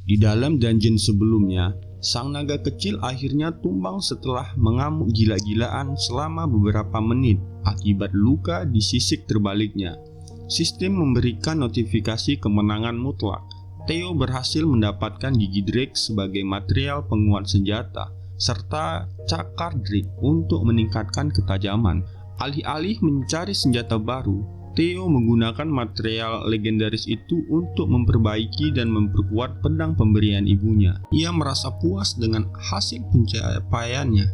Di dalam dungeon sebelumnya, sang naga kecil akhirnya tumbang setelah mengamuk gila-gilaan selama beberapa menit akibat luka di sisik terbaliknya. Sistem memberikan notifikasi kemenangan mutlak. Theo berhasil mendapatkan gigi Drake sebagai material penguat senjata, serta cakar Drake untuk meningkatkan ketajaman. Alih-alih mencari senjata baru, Theo menggunakan material legendaris itu untuk memperbaiki dan memperkuat pedang pemberian ibunya. Ia merasa puas dengan hasil pencapaiannya,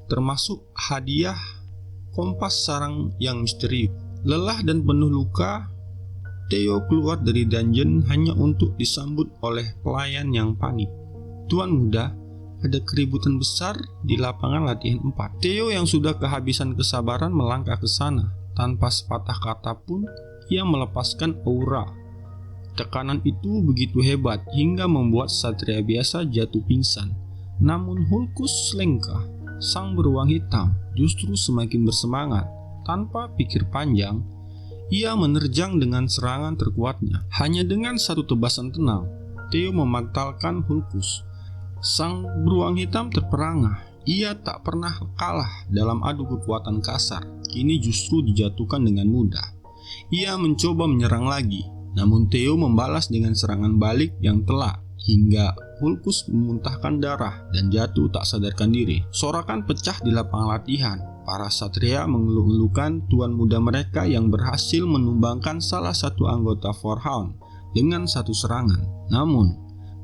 termasuk hadiah kompas sarang yang misterius. Lelah dan penuh luka, Theo keluar dari dungeon hanya untuk disambut oleh pelayan yang panik. "Tuan muda, ada keributan besar di lapangan latihan 4. Theo yang sudah kehabisan kesabaran melangkah ke sana. Tanpa sepatah kata pun, ia melepaskan aura. Tekanan itu begitu hebat hingga membuat satria biasa jatuh pingsan. Namun Hulkus Lengka, sang beruang hitam, justru semakin bersemangat. Tanpa pikir panjang, ia menerjang dengan serangan terkuatnya. Hanya dengan satu tebasan tenang, Theo memantalkan Hulkus. Sang beruang hitam terperangah. Ia tak pernah kalah dalam adu kekuatan kasar. Kini justru dijatuhkan dengan mudah. Ia mencoba menyerang lagi, namun Theo membalas dengan serangan balik yang telak hingga Hulkus memuntahkan darah dan jatuh tak sadarkan diri. Sorakan pecah di lapangan latihan. Para satria mengeluh-elukan tuan muda mereka yang berhasil menumbangkan salah satu anggota Fourhound dengan satu serangan. Namun,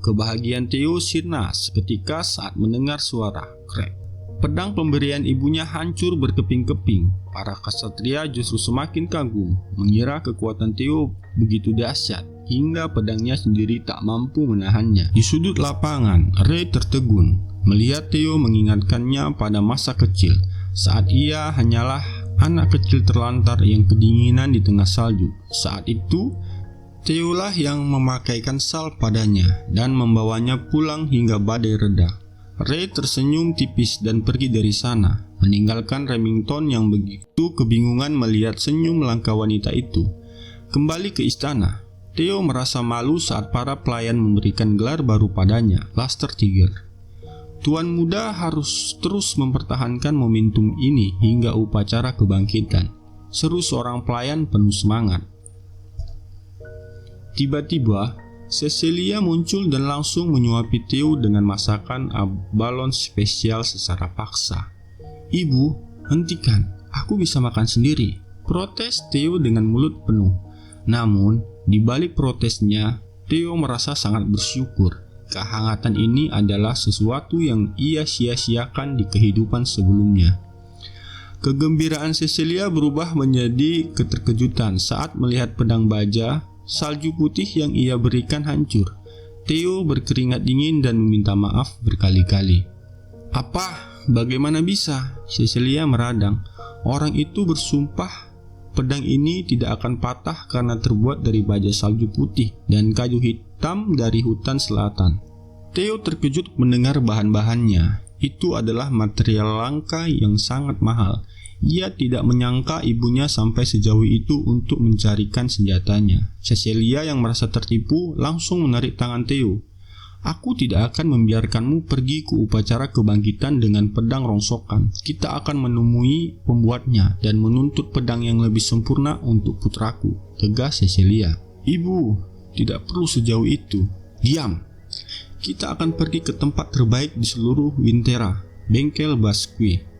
kebahagiaan Theo sirna seketika saat mendengar suara krek. Pedang pemberian ibunya hancur berkeping-keping. Para ksatria justru semakin kagum, mengira kekuatan Theo begitu dahsyat hingga pedangnya sendiri tak mampu menahannya. Di sudut lapangan, Ray tertegun melihat Theo mengingatkannya pada masa kecil saat ia hanyalah anak kecil terlantar yang kedinginan di tengah salju. Saat itu, Theo lah yang memakaikan sal padanya dan membawanya pulang hingga badai reda. Ray tersenyum tipis dan pergi dari sana, meninggalkan Remington yang begitu kebingungan melihat senyum langka wanita itu. Kembali ke istana, Theo merasa malu saat para pelayan memberikan gelar baru padanya, Luster Tiger. Tuan muda harus terus mempertahankan momentum ini hingga upacara kebangkitan, seru seorang pelayan penuh semangat. Tiba-tiba, Cecilia muncul dan langsung menyuapi Theo dengan masakan balon spesial secara paksa. "Ibu, hentikan, aku bisa makan sendiri," protes Theo dengan mulut penuh. Namun, di balik protesnya, Theo merasa sangat bersyukur. Kehangatan ini adalah sesuatu yang ia sia-siakan di kehidupan sebelumnya. Kegembiraan Cecilia berubah menjadi keterkejutan saat melihat pedang baja salju putih yang ia berikan hancur. Theo berkeringat dingin dan meminta maaf berkali-kali. "Apa? Bagaimana bisa?" Cecilia meradang. "Orang itu bersumpah pedang ini tidak akan patah karena terbuat dari baja salju putih dan kayu hitam dari hutan selatan." Theo terkejut mendengar bahan-bahannya. Itu adalah material langka yang sangat mahal. Ia tidak menyangka ibunya sampai sejauh itu untuk mencarikan senjatanya. Cecilia yang merasa tertipu langsung menarik tangan Theo. "Aku tidak akan membiarkanmu pergi ke upacara kebangkitan dengan pedang rongsokan. Kita akan menemui pembuatnya dan menuntut pedang yang lebih sempurna untuk putraku," tegas Cecilia. "Ibu, tidak perlu sejauh itu." "Diam. Kita akan pergi ke tempat terbaik di seluruh Winterra, bengkel Basque."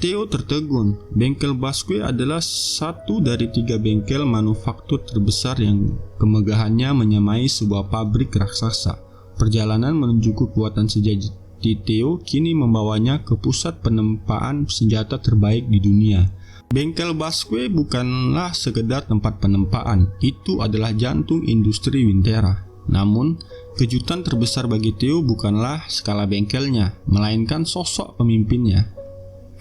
Theo tertegun. Bengkel Basque adalah satu dari 3 bengkel manufaktur terbesar yang kemegahannya menyamai sebuah pabrik raksasa. Perjalanan menuju kekuatan sejati Theo kini membawanya ke pusat penempaan senjata terbaik di dunia. Bengkel Basque bukanlah sekedar tempat penempaan, itu adalah jantung industri Winterra. Namun, kejutan terbesar bagi Theo bukanlah skala bengkelnya, melainkan sosok pemimpinnya,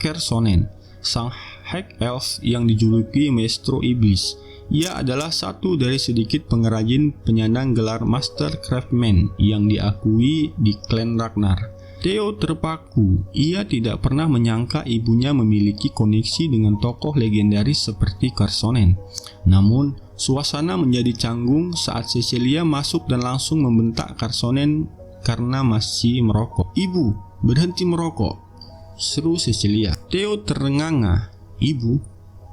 Kersonen, sang High Elf yang dijuluki Maestro Iblis. Ia adalah satu dari sedikit pengrajin penyandang gelar Master Craftsman yang diakui di klan Ragnar. Theo terpaku. Ia tidak pernah menyangka ibunya memiliki koneksi dengan tokoh legendaris seperti Kersonen. Namun, Suasana menjadi canggung saat Cecilia masuk dan langsung membentak Carsonen karena masih merokok. "Ibu, berhenti merokok," seru Cecilia. Theo terengah-engah. "Ibu?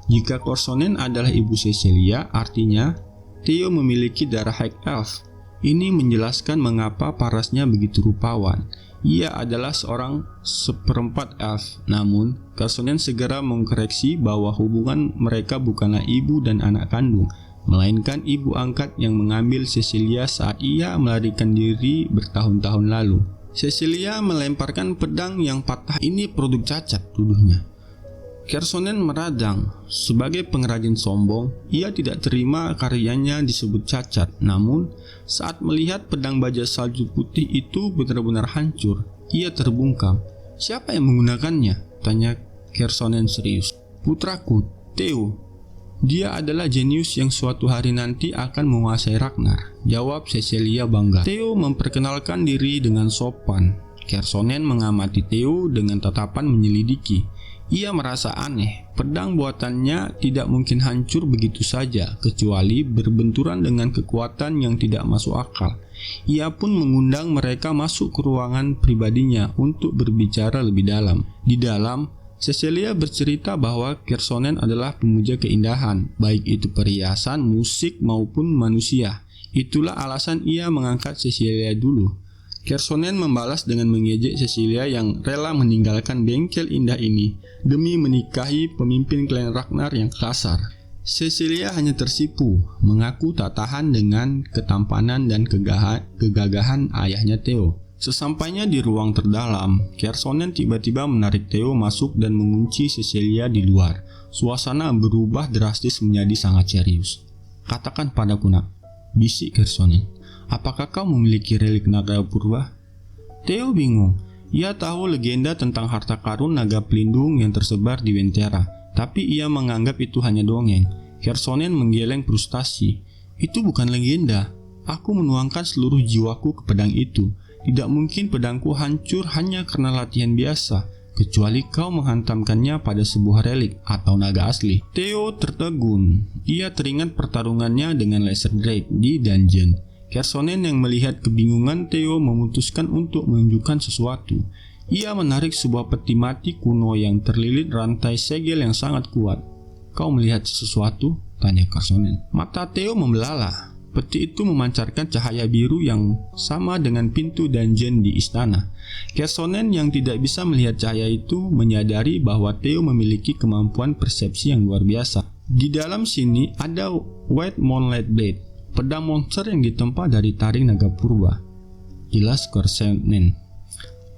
Jika Carsonen adalah ibu Cecilia, artinya Theo memiliki darah High Elf. Ini menjelaskan mengapa parasnya begitu rupawan. Ia adalah seorang seperempat elf." Namun, Carsonen segera mengkoreksi bahwa hubungan mereka bukanlah ibu dan anak kandung, melainkan ibu angkat yang mengambil Cecilia saat ia melarikan diri bertahun-tahun lalu. Cecilia melemparkan pedang yang patah. "Ini produk cacat," tuduhnya. Carsonen meradang. Sebagai pengrajin sombong, ia tidak terima karyanya disebut cacat. Namun, saat melihat pedang baja salju putih itu benar-benar hancur, ia terbungkam. "Siapa yang menggunakannya?" tanya Carsonen serius. "Putraku, Theo. Dia adalah jenius yang suatu hari nanti akan menguasai Ragnar," jawab Cecilia bangga. Theo memperkenalkan diri dengan sopan. Carsonen mengamati Theo dengan tatapan menyelidiki. Ia merasa aneh. Pedang buatannya tidak mungkin hancur begitu saja, kecuali berbenturan dengan kekuatan yang tidak masuk akal. Ia pun mengundang mereka masuk ke ruangan pribadinya untuk berbicara lebih dalam. Di dalam, Cecilia bercerita bahwa Carsonen adalah pemuja keindahan, baik itu perhiasan, musik, maupun manusia. Itulah alasan ia mengangkat Cecilia dulu. Carsonen membalas dengan mengejek Cecilia yang rela meninggalkan bengkel indah ini demi menikahi pemimpin klan Ragnar yang kasar. Cecilia hanya tersipu, mengaku tak tahan dengan ketampanan dan kegagahan ayahnya Theo. Sesampainya di ruang terdalam, Carsonen tiba-tiba menarik Theo masuk dan mengunci Cecilia di luar. Suasana berubah drastis menjadi sangat serius. "Katakan padaku, nak," bisik Carsonen. "Apakah kau memiliki relik naga purba?" Theo bingung. Ia tahu legenda tentang harta karun naga pelindung yang tersebar di Wentera, tapi ia menganggap itu hanya dongeng. Carsonen menggeleng frustasi. "Itu bukan legenda. Aku menuangkan seluruh jiwaku ke pedang itu. Tidak mungkin pedangku hancur hanya karena latihan biasa, kecuali kau menghantamkannya pada sebuah relik atau naga asli." Theo tertegun. Ia teringat pertarungannya dengan Laser Drake di dungeon. Carsonen yang melihat kebingungan Theo memutuskan untuk menunjukkan sesuatu. Ia menarik sebuah peti mati kuno yang terlilit rantai segel yang sangat kuat. "Kau melihat sesuatu?" tanya Carsonen. Mata Theo membelalak. Peti itu memancarkan cahaya biru yang sama dengan pintu dungeon di istana. Carsonen yang tidak bisa melihat cahaya itu menyadari bahwa Theo memiliki kemampuan persepsi yang luar biasa. Di dalam sini ada White Moonlight Blade, pedang monster yang ditempa dari taring naga purba. Jelas Carsonen.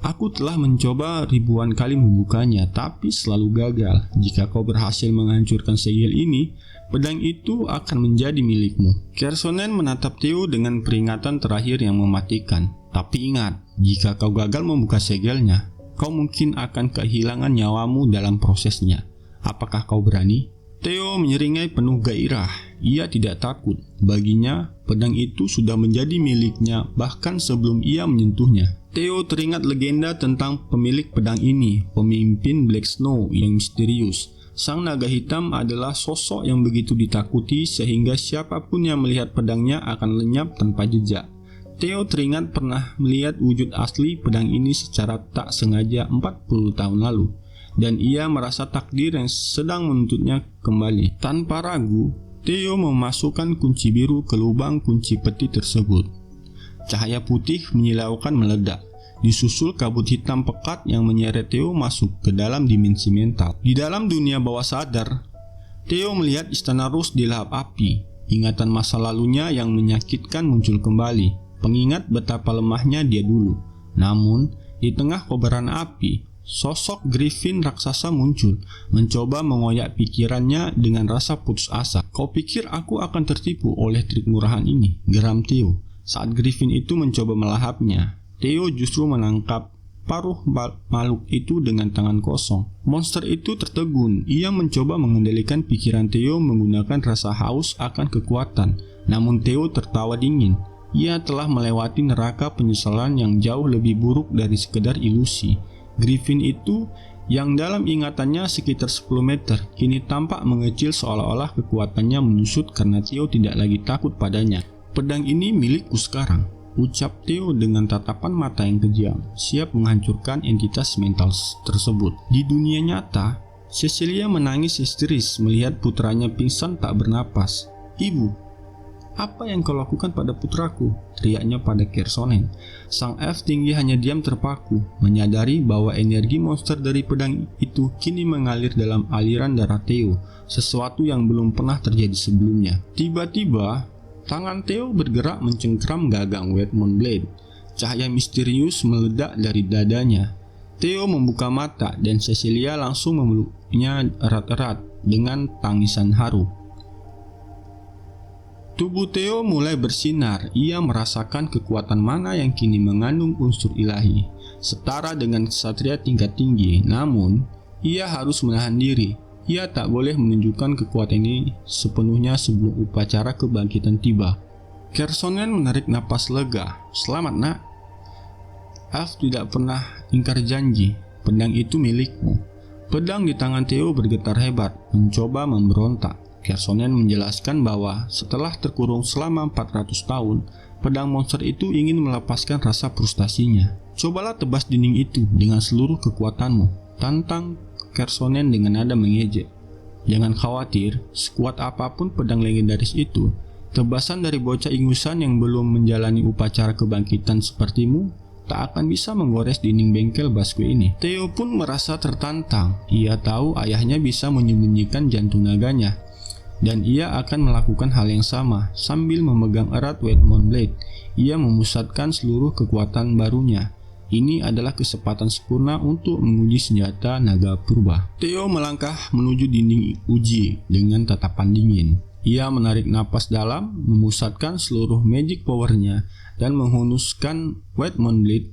"Aku telah mencoba ribuan kali membukanya, tapi selalu gagal. Jika kau berhasil menghancurkan segel ini, pedang itu akan menjadi milikmu." Carsonen menatap Theo dengan peringatan terakhir yang mematikan. "Tapi ingat, jika kau gagal membuka segelnya, kau mungkin akan kehilangan nyawamu dalam prosesnya. Apakah kau berani?" Theo menyeringai penuh gairah. Ia tidak takut. Baginya, pedang itu sudah menjadi miliknya bahkan sebelum ia menyentuhnya. Theo teringat legenda tentang pemilik pedang ini, pemimpin Black Snow yang misterius. Sang naga hitam adalah sosok yang begitu ditakuti sehingga siapapun yang melihat pedangnya akan lenyap tanpa jejak. Theo teringat pernah melihat wujud asli pedang ini secara tak sengaja 40 tahun lalu, dan ia merasa takdir yang sedang menuntutnya kembali. Tanpa ragu, Theo memasukkan kunci biru ke lubang kunci peti tersebut. Cahaya putih menyilaukan meledak, disusul kabut hitam pekat yang menyeret Theo masuk ke dalam dimensi mental. Di dalam dunia bawah sadar, Theo melihat istana Rus dilahap api. Ingatan masa lalunya yang menyakitkan muncul kembali, pengingat betapa lemahnya dia dulu. Namun, di tengah kobaran api, sosok Griffin raksasa muncul, mencoba mengoyak pikirannya dengan rasa putus asa. "Kau pikir aku akan tertipu oleh trik murahan ini?" geram Theo. Saat Griffin itu mencoba melahapnya, Theo justru menangkap paruh makhluk itu dengan tangan kosong. Monster itu tertegun. Ia mencoba mengendalikan pikiran Theo menggunakan rasa haus akan kekuatan. Namun Theo tertawa dingin. Ia telah melewati neraka penyesalan yang jauh lebih buruk dari sekedar ilusi. Griffin itu yang dalam ingatannya sekitar 10 meter, kini tampak mengecil seolah-olah kekuatannya menyusut karena Theo tidak lagi takut padanya. "Pedang ini milikku sekarang," ucap Theo dengan tatapan mata yang kejam, siap menghancurkan entitas mental tersebut. Di dunia nyata, Cecilia menangis histeris melihat putranya pingsan tak bernapas. "Ibu, apa yang kau lakukan pada putraku?" teriaknya pada Kersonen. Sang elf tinggi hanya diam terpaku, menyadari bahwa energi monster dari pedang itu kini mengalir dalam aliran darah Theo, sesuatu yang belum pernah terjadi sebelumnya. Tiba-tiba, tangan Theo bergerak mencengkram gagang Wetmon Blade. Cahaya misterius meledak dari dadanya. Theo membuka mata dan Cecilia langsung memeluknya erat-erat dengan tangisan haru. Tubuh Theo mulai bersinar. Ia merasakan kekuatan mana yang kini mengandung unsur ilahi, setara dengan ksatria tingkat tinggi. Namun, ia harus menahan diri. Ia tak boleh menunjukkan kekuatan ini sepenuhnya sebelum upacara kebangkitan tiba. Kersonen menarik napas lega. "Selamat, nak. Elf tidak pernah ingkar janji. Pedang itu milikmu." Pedang di tangan Theo bergetar hebat, mencoba memberontak. Kersonen menjelaskan bahwa setelah terkurung selama 400 tahun, pedang monster itu ingin melepaskan rasa frustasinya. "Cobalah tebas dinding itu dengan seluruh kekuatanmu," tantang Kersonen dengan nada mengejek. "Jangan khawatir, sekuat apapun pedang legendaris itu, tebasan dari bocah ingusan yang belum menjalani upacara kebangkitan sepertimu tak akan bisa menggores dinding bengkel Basque ini." Theo pun merasa tertantang. Ia tahu ayahnya bisa menyembunyikan jantung naganya, dan ia akan melakukan hal yang sama. Sambil memegang erat Wetmon Blade, ia memusatkan seluruh kekuatan barunya. Ini adalah kesempatan sempurna untuk menguji senjata naga purba. Theo melangkah menuju dinding uji dengan tatapan dingin. Ia menarik napas dalam, memusatkan seluruh magic powernya, dan menghunuskan Wetmon Blade.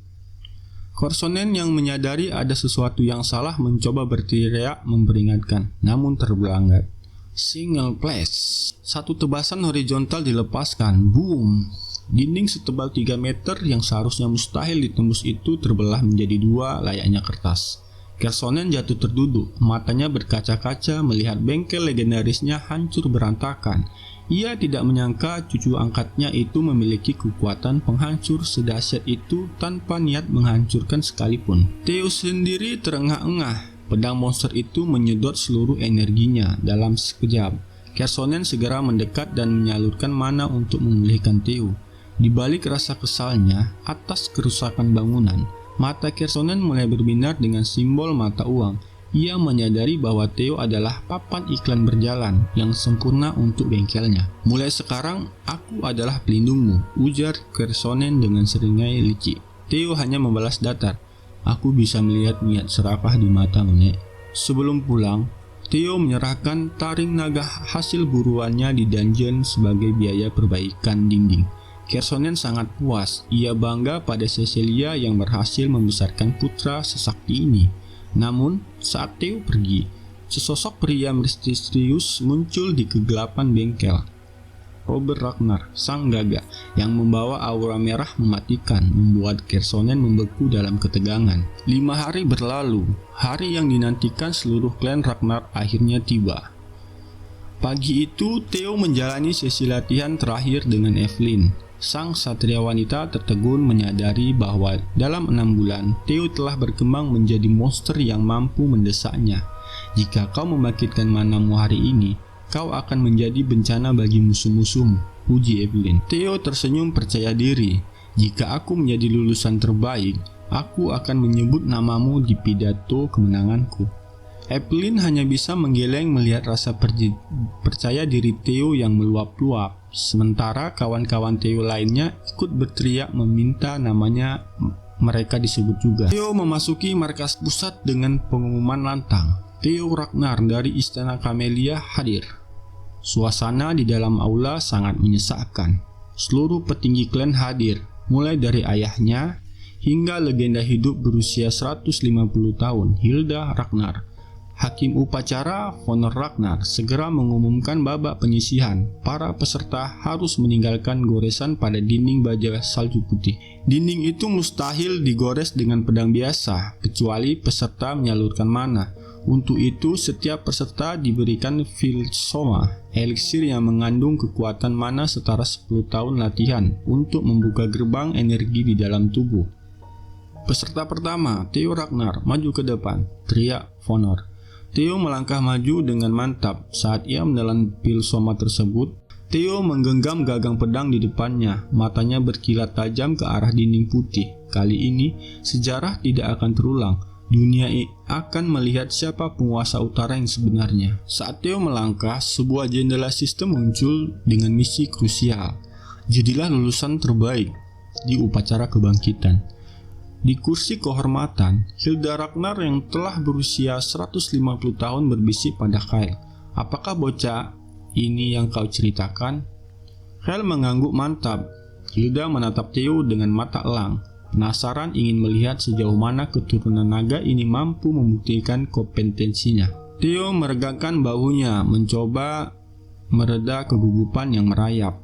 Kersonen yang menyadari ada sesuatu yang salah mencoba berteriak memperingatkan, namun terbelangat. Single flash. Satu tebasan horizontal dilepaskan. Boom. Dinding setebal 3 meter yang seharusnya mustahil ditembus itu terbelah menjadi dua layaknya kertas. Kersonen jatuh terduduk, matanya berkaca-kaca melihat bengkel legendarisnya hancur berantakan. Ia tidak menyangka cucu angkatnya itu memiliki kekuatan penghancur sedahsyat itu tanpa niat menghancurkan sekalipun. Theo sendiri terengah-engah. Pedang monster itu menyedot seluruh energinya dalam sekejap. Kersonen segera mendekat dan menyalurkan mana untuk memulihkan Theo. Di balik rasa kesalnya atas kerusakan bangunan, mata Kersonen mulai berbinar dengan simbol mata uang. Ia menyadari bahwa Theo adalah papan iklan berjalan yang sempurna untuk bengkelnya. "Mulai sekarang, aku adalah pelindungmu," ujar Kersonen dengan seringai licik. Theo hanya membalas datar, "Aku bisa melihat niat serakah di matamu, Nek." Sebelum pulang, Theo menyerahkan taring naga hasil buruannya di dungeon sebagai biaya perbaikan dinding. Kersonen sangat puas. Ia bangga pada Cecilia yang berhasil membesarkan putra sesakti ini. Namun, saat Theo pergi, sesosok pria misterius muncul di kegelapan bengkel. Robert Ragnar, sang gagak, yang membawa aura merah mematikan, membuat Kersonen membeku dalam ketegangan. 5 hari berlalu, hari yang dinantikan seluruh klan Ragnar akhirnya tiba. Pagi itu, Theo menjalani sesi latihan terakhir dengan Evelyn. Sang satria wanita tertegun menyadari bahwa dalam 6 bulan, Theo telah berkembang menjadi monster yang mampu mendesaknya. "Jika kau membangkitkan manamu hari ini, kau akan menjadi bencana bagi musuh-musuhmu," puji Evelyn. Theo tersenyum percaya diri. "Jika aku menjadi lulusan terbaik, aku akan menyebut namamu di pidato kemenanganku." Evelyn hanya bisa menggeleng melihat rasa percaya diri Theo yang meluap-luap. Sementara kawan-kawan Theo lainnya ikut berteriak meminta namanya mereka disebut juga. Theo memasuki markas pusat dengan pengumuman lantang. Theo Ragnar dari Istana Camellia hadir. Suasana di dalam aula sangat menyesakkan. Seluruh petinggi klan hadir, mulai dari ayahnya hingga legenda hidup berusia 150 tahun, Hilda Ragnar. Hakim upacara Honor Ragnar segera mengumumkan babak penyisihan. Para peserta harus meninggalkan goresan pada dinding baja salju putih. Dinding itu mustahil digores dengan pedang biasa, kecuali peserta menyalurkan mana. Untuk itu, setiap peserta diberikan Philsoma, eliksir yang mengandung kekuatan mana setara 10 tahun latihan untuk membuka gerbang energi di dalam tubuh. Peserta pertama, Theo Ragnar, maju ke depan, teriak Honor. Theo melangkah maju dengan mantap. Saat ia menelan pil soma tersebut, Theo menggenggam gagang pedang di depannya. Matanya berkilat tajam ke arah dinding putih. Kali ini, sejarah tidak akan terulang. Dunia akan melihat siapa penguasa utara yang sebenarnya. Saat Theo melangkah, sebuah jendela sistem muncul dengan misi krusial. Jadilah lulusan terbaik di upacara kebangkitan. Di kursi kehormatan, Hilda Ragnar yang telah berusia 150 tahun berbisik pada Kyle. "Apakah bocah ini yang kau ceritakan?" Kyle mengangguk mantap. Hilda menatap Theo dengan mata elang. Penasaran ingin melihat sejauh mana keturunan naga ini mampu membuktikan kompetensinya. Theo meregangkan bahunya, mencoba mereda kegugupan yang merayap.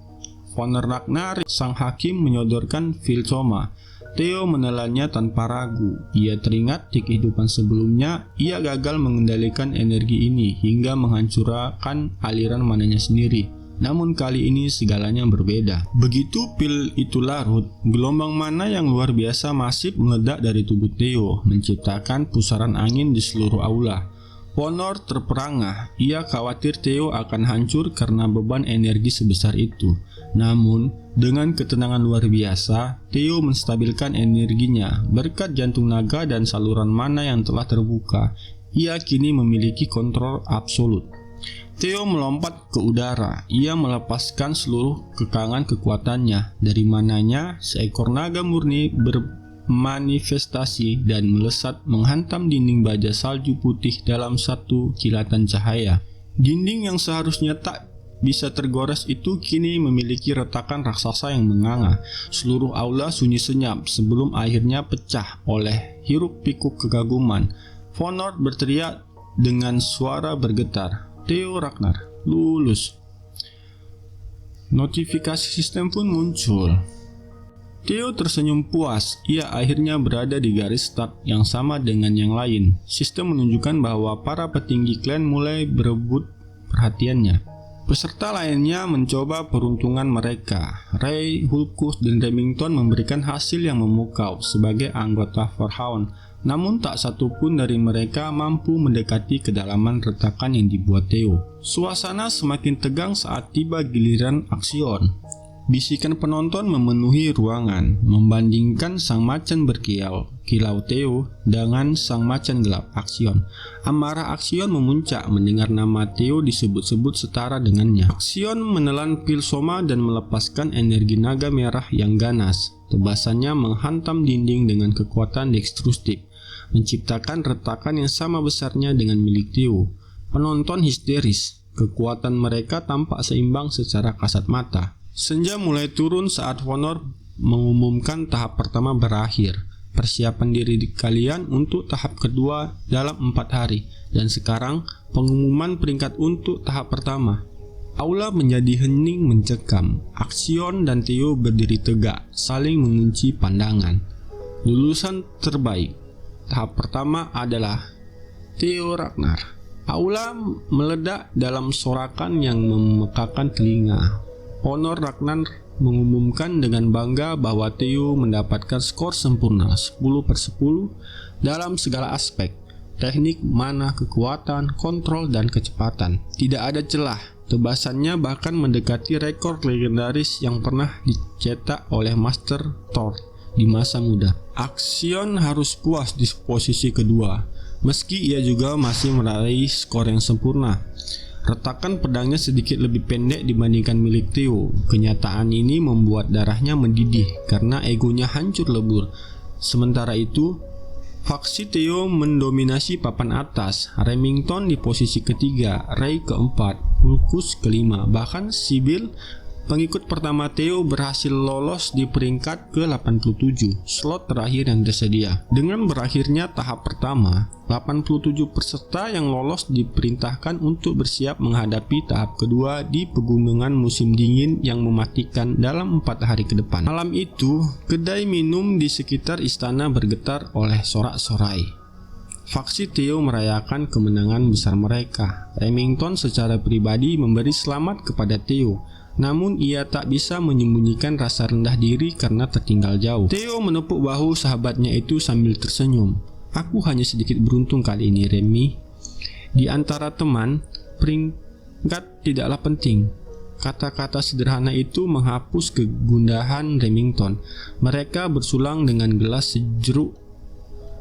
Honor Ragnar, sang hakim, menyodorkan Philsoma. Theo menelannya tanpa ragu. Ia teringat di kehidupan sebelumnya, ia gagal mengendalikan energi ini hingga menghancurkan aliran mananya sendiri. Namun kali ini segalanya berbeda. Begitu pil itu larut, gelombang mana yang luar biasa masif meledak dari tubuh Theo, menciptakan pusaran angin di seluruh aula. Honor terperangah. Ia khawatir Theo akan hancur karena beban energi sebesar itu. Namun, dengan ketenangan luar biasa, Theo menstabilkan energinya. Berkat jantung naga dan saluran mana yang telah terbuka, ia kini memiliki kontrol absolut. Theo melompat ke udara. Ia melepaskan seluruh kekangan kekuatannya. Dari mananya, seekor naga murni bermanifestasi dan melesat menghantam dinding baja salju putih dalam satu kilatan cahaya. Dinding yang seharusnya tak bisa tergores itu kini memiliki retakan raksasa yang menganga. Seluruh aula sunyi senyap sebelum akhirnya pecah oleh hiruk pikuk kekaguman. Honor berteriak dengan suara bergetar, "Theo Ragnar, lulus." Notifikasi sistem pun muncul. Theo tersenyum puas. Ia akhirnya berada di garis start yang sama dengan yang lain. Sistem menunjukkan bahwa para petinggi klan mulai berebut perhatiannya. Peserta lainnya mencoba peruntungan mereka. Ray, Hulkus, dan Remington memberikan hasil yang memukau sebagai anggota Farhound. Namun tak satu pun dari mereka mampu mendekati kedalaman retakan yang dibuat Theo. Suasana semakin tegang saat tiba giliran Axion. Bisikan penonton memenuhi ruangan, membandingkan sang macan berkilau Theo dengan sang macan gelap Axion. Amarah Axion memuncak mendengar nama Theo disebut-sebut setara dengannya. Axion menelan pil soma dan melepaskan energi naga merah yang ganas. Tebasannya menghantam dinding dengan kekuatan destruktif, menciptakan retakan yang sama besarnya dengan milik Theo. Penonton histeris. Kekuatan mereka tampak seimbang secara kasat mata. Senja mulai turun saat Honor mengumumkan tahap pertama berakhir. Persiapan diri kalian untuk tahap kedua dalam 4 hari. Dan sekarang pengumuman peringkat untuk tahap pertama. Aula menjadi hening mencekam. Axion dan Theo berdiri tegak, saling mengunci pandangan. Lulusan terbaik tahap pertama adalah Theo Ragnar. Aula meledak dalam sorakan yang memekakan telinga. Honor Ragnar mengumumkan dengan bangga bahwa Theo mendapatkan skor sempurna 10/10 dalam segala aspek, teknik, mana, kekuatan, kontrol, dan kecepatan. Tidak ada celah. Tebasannya bahkan mendekati rekor legendaris yang pernah dicetak oleh Master Thor di masa muda. Axion harus puas di posisi kedua, meski ia juga masih meraih skor yang sempurna. Retakan pedangnya sedikit lebih pendek dibandingkan milik Theo. Kenyataan ini membuat darahnya mendidih karena egonya hancur lebur. Sementara itu, faksi Theo mendominasi papan atas. Remington di posisi ketiga, Ray keempat, Hulkus kelima, bahkan Sibyl Pengikut pertama Theo berhasil lolos di peringkat ke-87, slot terakhir yang tersedia. Dengan berakhirnya tahap pertama, 87 peserta yang lolos diperintahkan untuk bersiap menghadapi tahap kedua di pegunungan musim dingin yang mematikan dalam 4 hari ke depan. Malam itu, kedai minum di sekitar istana bergetar oleh sorak-sorai. Faksi Theo merayakan kemenangan besar mereka. Remington secara pribadi memberi selamat kepada Theo, namun ia tak bisa menyembunyikan rasa rendah diri karena tertinggal jauh. Theo menepuk bahu sahabatnya itu sambil tersenyum. "Aku hanya sedikit beruntung kali ini, Remy. Di antara teman, peringkat tidaklah penting." Kata-kata sederhana itu menghapus kegundahan Remington. Mereka bersulang dengan gelas sejeruk,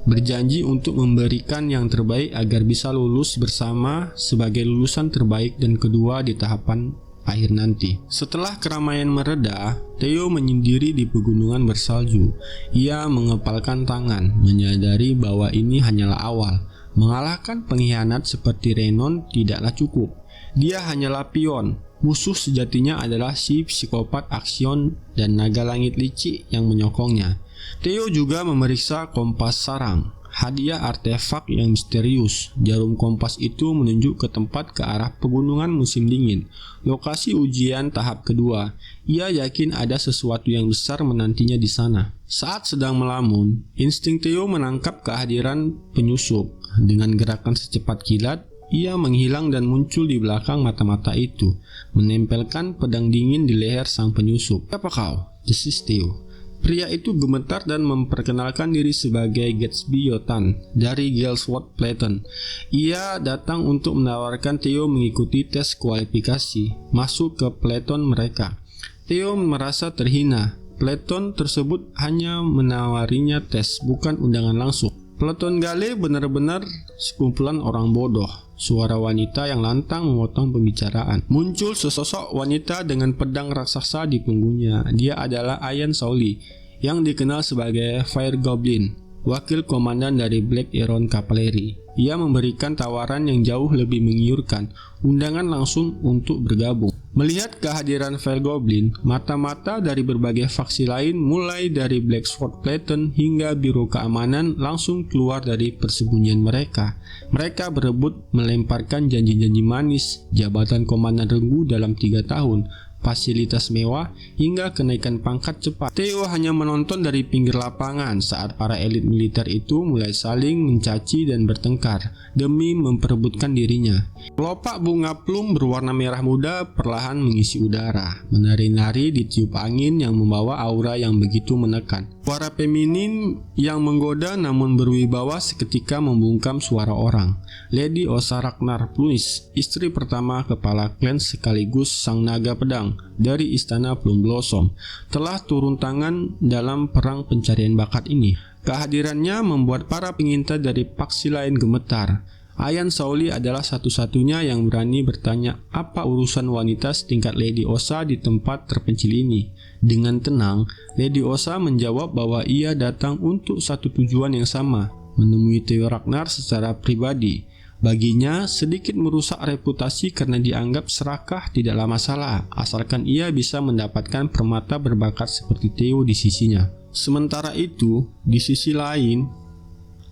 berjanji untuk memberikan yang terbaik agar bisa lulus bersama sebagai lulusan terbaik dan kedua di tahapan akhir nanti. Setelah keramaian mereda, Theo menyendiri di pegunungan bersalju. Ia mengepalkan tangan, menyadari bahwa ini hanyalah awal. Mengalahkan pengkhianat seperti Renon tidaklah cukup. Dia hanyalah pion. Musuh sejatinya adalah si psikopat aksion dan naga langit licik yang menyokongnya. Theo juga memeriksa kompas sarang, hadiah artefak yang misterius. Jarum kompas itu menunjuk ke tempat ke arah pegunungan musim dingin, lokasi ujian tahap kedua. Ia yakin ada sesuatu yang besar menantinya di sana. Saat sedang melamun, insting Theo menangkap kehadiran penyusup. Dengan gerakan secepat kilat, ia menghilang dan muncul di belakang mata-mata itu, menempelkan pedang dingin di leher sang penyusup. "Siapa kau?" desis Theo. Pria itu gemetar dan memperkenalkan diri sebagai Gatsby Yotan dari Galesworth Platon. Ia datang untuk menawarkan Theo mengikuti tes kualifikasi masuk ke Platon mereka. Theo merasa terhina. Platon tersebut hanya menawarinya tes, bukan undangan langsung. Platon Gale benar-benar sekumpulan orang bodoh. Suara wanita yang lantang memotong pembicaraan. Muncul sesosok wanita dengan pedang raksasa di punggungnya. Dia adalah Ian Sauli, yang dikenal sebagai Fire Goblin, wakil komandan dari Black Iron Cavalry. Ia memberikan tawaran yang jauh lebih menggiurkan, undangan langsung untuk bergabung. Melihat kehadiran Fire Goblin, mata-mata dari berbagai faksi lain, mulai dari Blacksword Platon hingga Biro Keamanan, langsung keluar dari persembunyian mereka. Mereka berebut melemparkan janji-janji manis, jabatan komandan renggu dalam 3 tahun, fasilitas mewah, hingga kenaikan pangkat cepat. Theo hanya menonton dari pinggir lapangan saat para elit militer itu mulai saling mencaci dan bertengkar demi memperebutkan dirinya. Kelopak bunga plum berwarna merah muda perlahan mengisi udara, menari-nari ditiup angin yang membawa aura yang begitu menekan. Suara feminin yang menggoda namun berwibawa seketika membungkam suara orang. Lady Osa Ragnar Pluis, istri pertama kepala klan sekaligus sang naga pedang dari istana Plum Blossom, telah turun tangan dalam perang pencarian bakat ini. Kehadirannya membuat para pengintai dari faksi lain gemetar. Ian Sauli adalah satu-satunya yang berani bertanya apa urusan wanita setingkat Lady Osa di tempat terpencil ini. Dengan tenang, Lady Osa menjawab bahwa ia datang untuk satu tujuan yang sama, menemui Theo Ragnar secara pribadi. Baginya, sedikit merusak reputasi karena dianggap serakah tidaklah masalah, asalkan ia bisa mendapatkan permata berbakat seperti Theo di sisinya. Sementara itu, di sisi lain,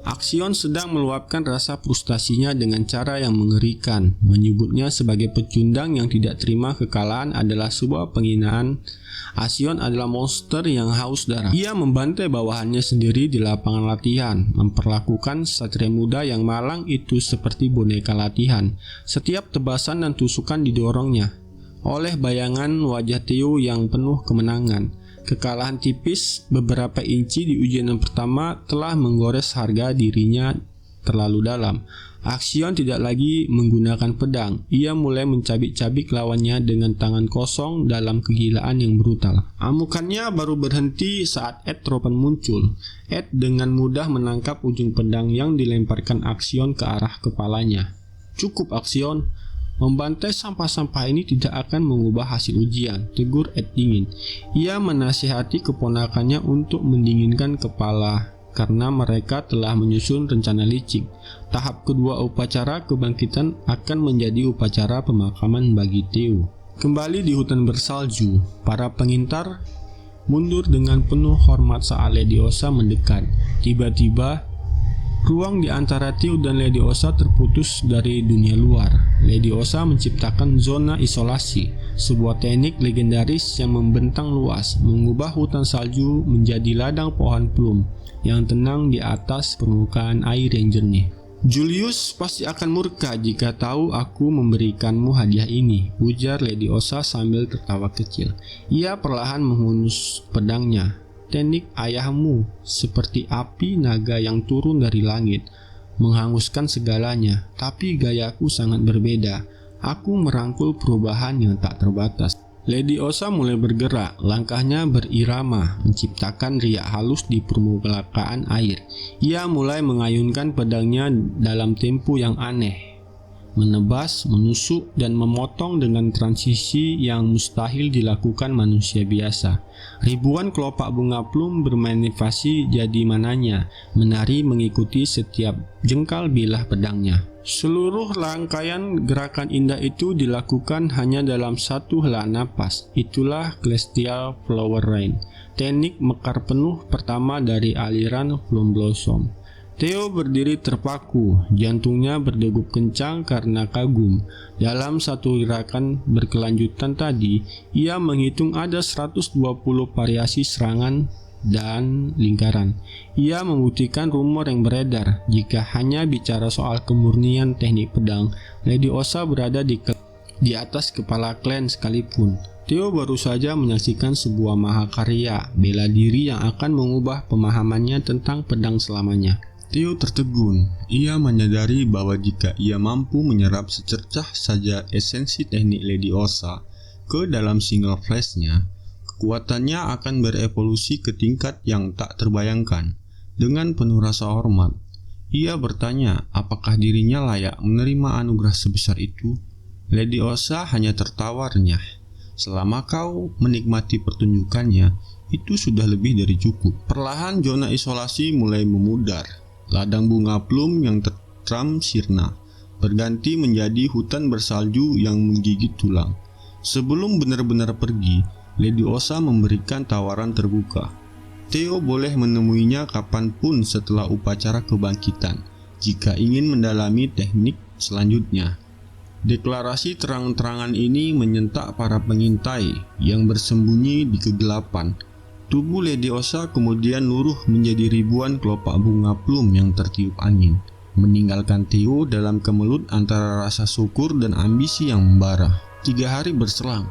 Aksion sedang meluapkan rasa frustasinya dengan cara yang mengerikan. Menyebutnya sebagai pecundang yang tidak terima kekalahan adalah sebuah penghinaan. Aksion adalah monster yang haus darah. Ia membantai bawahannya sendiri di lapangan latihan, memperlakukan satria muda yang malang itu seperti boneka latihan. Setiap tebasan dan tusukan didorongnya oleh bayangan wajah Theo yang penuh kemenangan. Kekalahan tipis beberapa inci di ujian yang pertama telah menggores harga dirinya terlalu dalam. Aksion tidak lagi menggunakan pedang. Ia mulai mencabik-cabik lawannya dengan tangan kosong dalam kegilaan yang brutal. Amukannya baru berhenti saat Ed Tropen muncul. Ed dengan mudah menangkap ujung pedang yang dilemparkan Aksion ke arah kepalanya. "Cukup, Aksion. Membantai sampah-sampah ini tidak akan mengubah hasil ujian," tegur Ed dingin. Ia menasihati keponakannya untuk mendinginkan kepala karena mereka telah menyusun rencana licik. Tahap kedua upacara kebangkitan akan menjadi upacara pemakaman bagi Theo. Kembali di hutan bersalju, para pengintar mundur dengan penuh hormat saat Leviosa mendekat. Tiba-tiba, ruang di antara Theo dan Leviosa terputus dari dunia luar. Leviosa menciptakan zona isolasi, sebuah teknik legendaris yang membentang luas, mengubah hutan salju menjadi ladang pohon plum yang tenang di atas permukaan air yang jernih. Julius pasti akan murka jika tahu aku memberikanmu hadiah ini, ujar Leviosa sambil tertawa kecil. Ia perlahan menghunus pedangnya. Teknik ayahmu seperti api naga yang turun dari langit, menghanguskan segalanya. Tapi gayaku sangat berbeda. Aku merangkul perubahan yang tak terbatas. Leviosa mulai bergerak, langkahnya berirama, menciptakan riak halus di permukaan air. Ia mulai mengayunkan pedangnya dalam tempo yang aneh, menebas, menusuk, dan memotong dengan transisi yang mustahil dilakukan manusia biasa. Ribuan kelopak bunga plum bermanifestasi jadi mananya, menari mengikuti setiap jengkal bilah pedangnya. Seluruh rangkaian gerakan indah itu dilakukan hanya dalam satu hela napas. Itulah Celestial Flower Rain, teknik mekar penuh pertama dari aliran Plum Blossom. Theo berdiri terpaku, jantungnya berdegup kencang karena kagum. Dalam satu gerakan berkelanjutan tadi, ia menghitung ada 120 variasi serangan dan lingkaran. Ia membuktikan rumor yang beredar, jika hanya bicara soal kemurnian teknik pedang, Leviosa berada di atas kepala klan sekalipun. Theo baru saja menyaksikan sebuah mahakarya bela diri yang akan mengubah pemahamannya tentang pedang selamanya. Theo tertegun. Ia menyadari bahwa jika ia mampu menyerap secercah saja esensi teknik Leviosa ke dalam single flashnya, kekuatannya akan berevolusi ke tingkat yang tak terbayangkan. Dengan penuh rasa hormat, ia bertanya apakah dirinya layak menerima anugerah sebesar itu. Leviosa hanya tertawa renyah. Selama kau menikmati pertunjukannya, itu sudah lebih dari cukup. Perlahan zona isolasi mulai memudar. Ladang bunga plum yang tertram sirna, berganti menjadi hutan bersalju yang menggigit tulang. Sebelum benar-benar pergi, Leviosa memberikan tawaran terbuka. Theo boleh menemuinya kapanpun setelah upacara kebangkitan, jika ingin mendalami teknik selanjutnya. Deklarasi terang-terangan ini menyentak para pengintai yang bersembunyi di kegelapan. Tubuh Leviosa kemudian luruh menjadi ribuan kelopak bunga plum yang tertiup angin, meninggalkan Theo dalam kemelut antara rasa syukur dan ambisi yang membara. 3 hari berselang,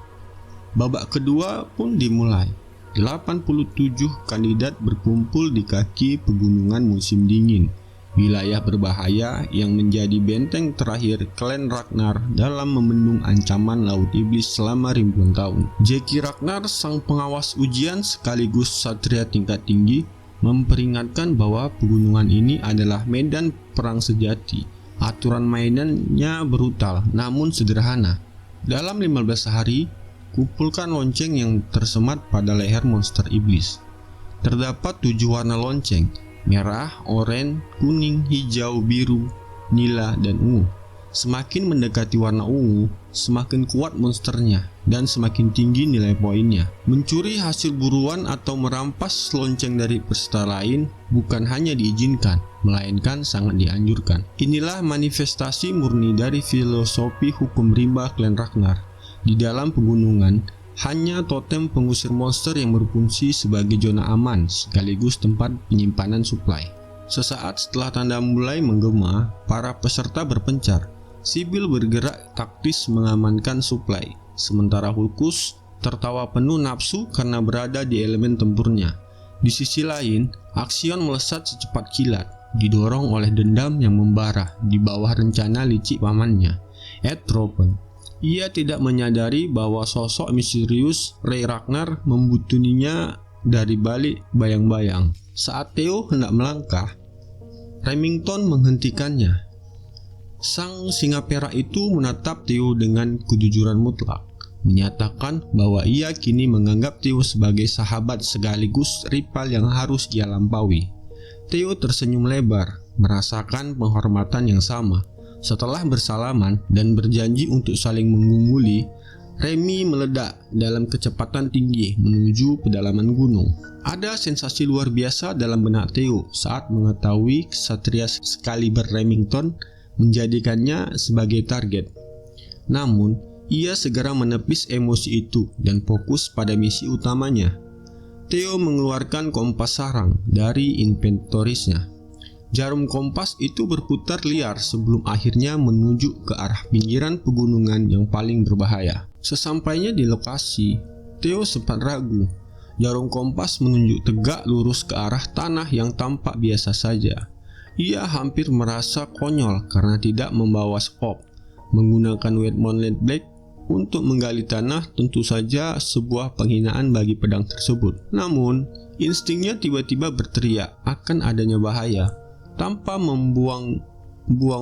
babak kedua pun dimulai. 87 kandidat berkumpul di kaki pegunungan musim dingin, wilayah berbahaya yang menjadi benteng terakhir klan Ragnar dalam membendung ancaman Laut Iblis selama ribuan tahun. Jeki Ragnar, sang pengawas ujian sekaligus satria tingkat tinggi, memperingatkan bahwa pegunungan ini adalah medan perang sejati. Aturan mainannya brutal namun sederhana. Dalam 15 hari, kumpulkan lonceng yang tersemat pada leher monster iblis. Terdapat 7 warna lonceng: merah, oranye, kuning, hijau, biru, nila, dan ungu. Semakin mendekati warna ungu, semakin kuat monsternya dan semakin tinggi nilai poinnya. Mencuri hasil buruan atau merampas lonceng dari peserta lain bukan hanya diizinkan, melainkan sangat dianjurkan. Inilah manifestasi murni dari filosofi hukum rimba klan Ragnar. Di dalam pegunungan, hanya totem pengusir monster yang berfungsi sebagai zona aman sekaligus tempat penyimpanan suplai. Sesaat setelah tanda mulai menggema, para peserta berpencar. Sibyl bergerak taktis mengamankan suplai, sementara Hulkus tertawa penuh nafsu karena berada di elemen tempurnya. Di sisi lain, Axion melesat secepat kilat, didorong oleh dendam yang membara di bawah rencana licik pamannya, Ed Tropen. Ia tidak menyadari bahwa sosok misterius Ray Ragnar membutuninya dari balik bayang-bayang. Saat Theo hendak melangkah, Remington menghentikannya. Sang singa perak itu menatap Theo dengan kejujuran mutlak, menyatakan bahwa ia kini menganggap Theo sebagai sahabat sekaligus rival yang harus ia lampaui. Theo tersenyum lebar, merasakan penghormatan yang sama. Setelah bersalaman dan berjanji untuk saling mengungguli, Remy meledak dalam kecepatan tinggi menuju pedalaman gunung. Ada sensasi luar biasa dalam benak Theo saat mengetahui Ksatria Excalibur Remington menjadikannya sebagai target. Namun, ia segera menepis emosi itu dan fokus pada misi utamanya. Theo mengeluarkan kompas sarang dari inventorisnya. Jarum kompas itu berputar liar sebelum akhirnya menuju ke arah pinggiran pegunungan yang paling berbahaya. Sesampainya di lokasi, Theo sempat ragu. Jarum kompas menunjuk tegak lurus ke arah tanah yang tampak biasa saja. Ia hampir merasa konyol karena tidak membawa scope. Menggunakan wet moonlight blade untuk menggali tanah tentu saja sebuah penghinaan bagi pedang tersebut. Namun, instingnya tiba-tiba berteriak akan adanya bahaya. Tanpa membuang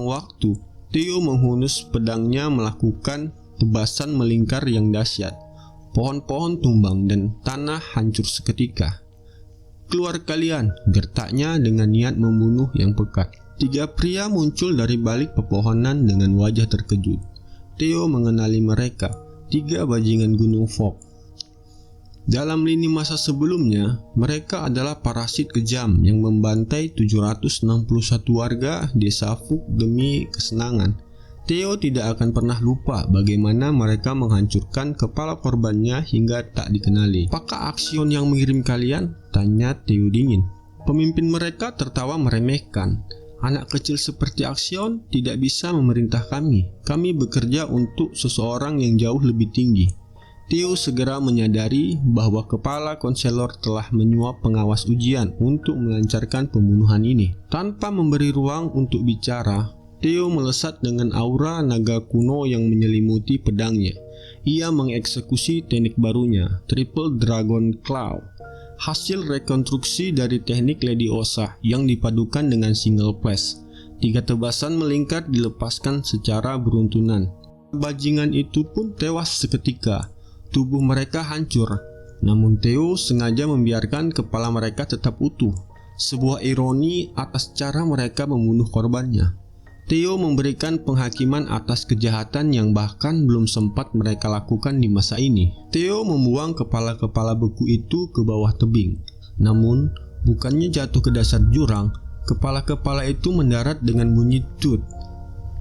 waktu, Theo menghunus pedangnya melakukan tebasan melingkar yang dahsyat. Pohon-pohon tumbang dan tanah hancur seketika. "Keluar kalian," gertaknya dengan niat membunuh yang pekat. 3 pria muncul dari balik pepohonan dengan wajah terkejut. Theo mengenali mereka, 3 bajingan Gunung Fog. Dalam lini masa sebelumnya, mereka adalah parasit kejam yang membantai 761 warga desa Fug demi kesenangan. Theo tidak akan pernah lupa bagaimana mereka menghancurkan kepala korbannya hingga tak dikenali. "Apakah Axion yang mengirim kalian?" tanya Theo dingin. Pemimpin mereka tertawa meremehkan. "Anak kecil seperti Axion tidak bisa memerintah kami. Kami bekerja untuk seseorang yang jauh lebih tinggi." Theo segera menyadari bahwa kepala konselor telah menyuap pengawas ujian untuk melancarkan pembunuhan ini. Tanpa memberi ruang untuk bicara, Theo melesat dengan aura naga kuno yang menyelimuti pedangnya. Ia mengeksekusi teknik barunya, Triple Dragon Claw, hasil rekonstruksi dari teknik Leviosa yang dipadukan dengan single flash. 3 tebasan melingkar dilepaskan secara beruntunan. Bajingan itu pun tewas seketika. Tubuh mereka hancur, namun Theo sengaja membiarkan kepala mereka tetap utuh. Sebuah ironi atas cara mereka membunuh korbannya. Theo memberikan penghakiman atas kejahatan yang bahkan belum sempat mereka lakukan di masa ini. Theo membuang kepala-kepala beku itu ke bawah tebing. Namun, bukannya jatuh ke dasar jurang, kepala-kepala itu mendarat dengan bunyi tut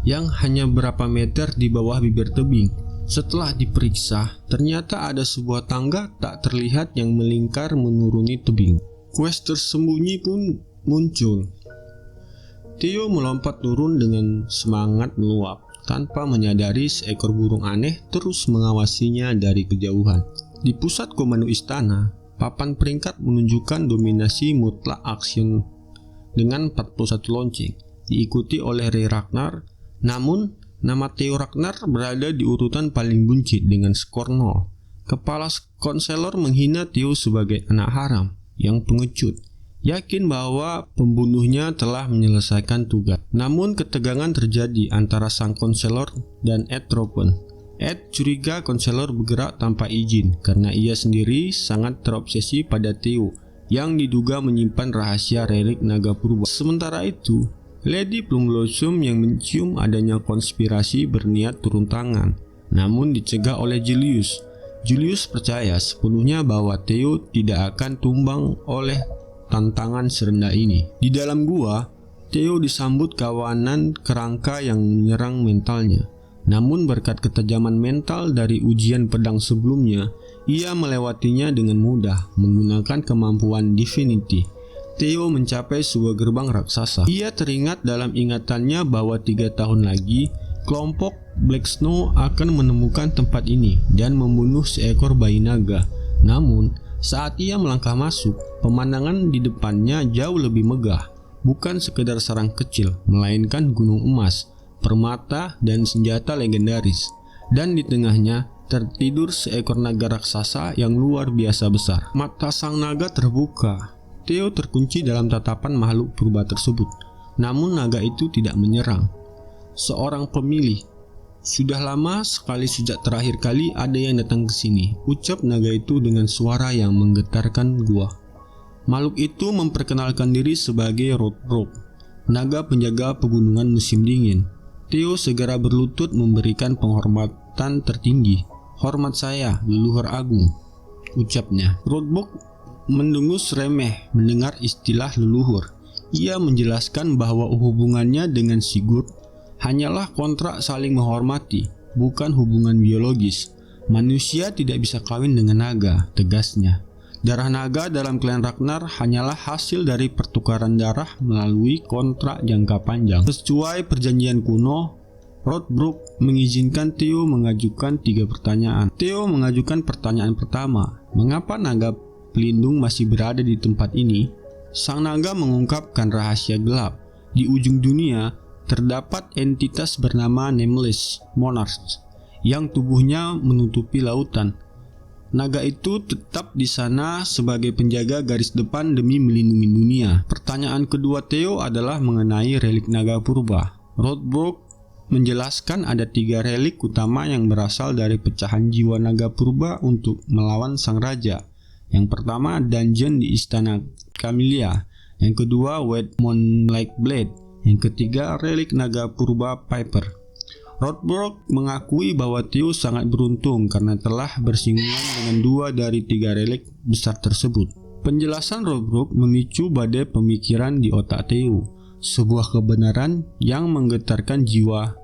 yang hanya berapa meter di bawah bibir tebing. Setelah diperiksa, ternyata ada sebuah tangga tak terlihat yang melingkar menuruni tebing. Quest tersembunyi pun muncul. Theo melompat turun dengan semangat meluap, tanpa menyadari seekor burung aneh terus mengawasinya dari kejauhan. Di pusat komando istana, papan peringkat menunjukkan dominasi mutlak Axion dengan 41 lonceng, diikuti oleh Ray Ragnar. Namun, nama Theo Ragnar berada di urutan paling buncit dengan skor 0. Kepala konselor menghina Theo sebagai anak haram yang pengecut, yakin bahwa pembunuhnya telah menyelesaikan tugas. Namun ketegangan terjadi antara sang konselor dan Ed Tropen. Ed curiga konselor bergerak tanpa izin karena ia sendiri sangat terobsesi pada Theo yang diduga menyimpan rahasia relik naga purba. Sementara itu, Lady Plumblossom yang mencium adanya konspirasi berniat turun tangan, namun dicegah oleh Julius. Julius percaya sepenuhnya bahwa Theo tidak akan tumbang oleh tantangan serendah ini. Di dalam gua, Theo disambut kawanan kerangka yang menyerang mentalnya. Namun berkat ketajaman mental dari ujian pedang sebelumnya, ia melewatinya dengan mudah menggunakan kemampuan Divinity. Theo mencapai sebuah gerbang raksasa. Ia teringat dalam ingatannya bahwa 3 tahun lagi, kelompok Black Snow akan menemukan tempat ini dan membunuh seekor bayi naga. Namun, saat ia melangkah masuk, pemandangan di depannya jauh lebih megah. Bukan sekedar sarang kecil, melainkan gunung emas, permata, dan senjata legendaris. Dan di tengahnya, tertidur seekor naga raksasa yang luar biasa besar. Mata sang naga terbuka. Theo terkunci dalam tatapan makhluk purba tersebut. Namun naga itu tidak menyerang. "Seorang pemilih. Sudah lama sekali sejak terakhir kali ada yang datang ke sini," ucap naga itu dengan suara yang menggetarkan gua. Makhluk itu memperkenalkan diri sebagai Rodbrok, naga penjaga pegunungan musim dingin. Theo segera berlutut memberikan penghormatan tertinggi. "Hormat saya, leluhur agung," ucapnya. Roadblock mendengus remeh mendengar istilah leluhur. Ia menjelaskan bahwa hubungannya dengan Sigurd hanyalah kontrak saling menghormati, bukan hubungan biologis. Manusia tidak bisa kawin dengan naga, tegasnya. Darah naga dalam klan Ragnar hanyalah hasil dari pertukaran darah melalui kontrak jangka panjang. Sesuai perjanjian kuno, Rodbrok mengizinkan Theo mengajukan 3 pertanyaan. Theo mengajukan pertanyaan pertama, mengapa naga pelindung masih berada di tempat ini? Sang naga mengungkapkan rahasia gelap. Di ujung dunia, terdapat entitas bernama Nameless Monarchs yang tubuhnya menutupi lautan. Naga itu tetap di sana sebagai penjaga garis depan demi melindungi dunia. Pertanyaan kedua Theo adalah mengenai relik naga purba. Rodbrok menjelaskan ada 3 relik utama yang berasal dari pecahan jiwa naga purba untuk melawan sang raja. Yang pertama, dungeon di istana Camellia. Yang kedua, Wedmont-like Blade. Yang ketiga, relik naga purba Piper. Rodbrok mengakui bahwa Theo sangat beruntung karena telah bersinggungan dengan 2 dari 3 relik besar tersebut. Penjelasan Rodbrok memicu badai pemikiran di otak Theo, sebuah kebenaran yang menggetarkan jiwa.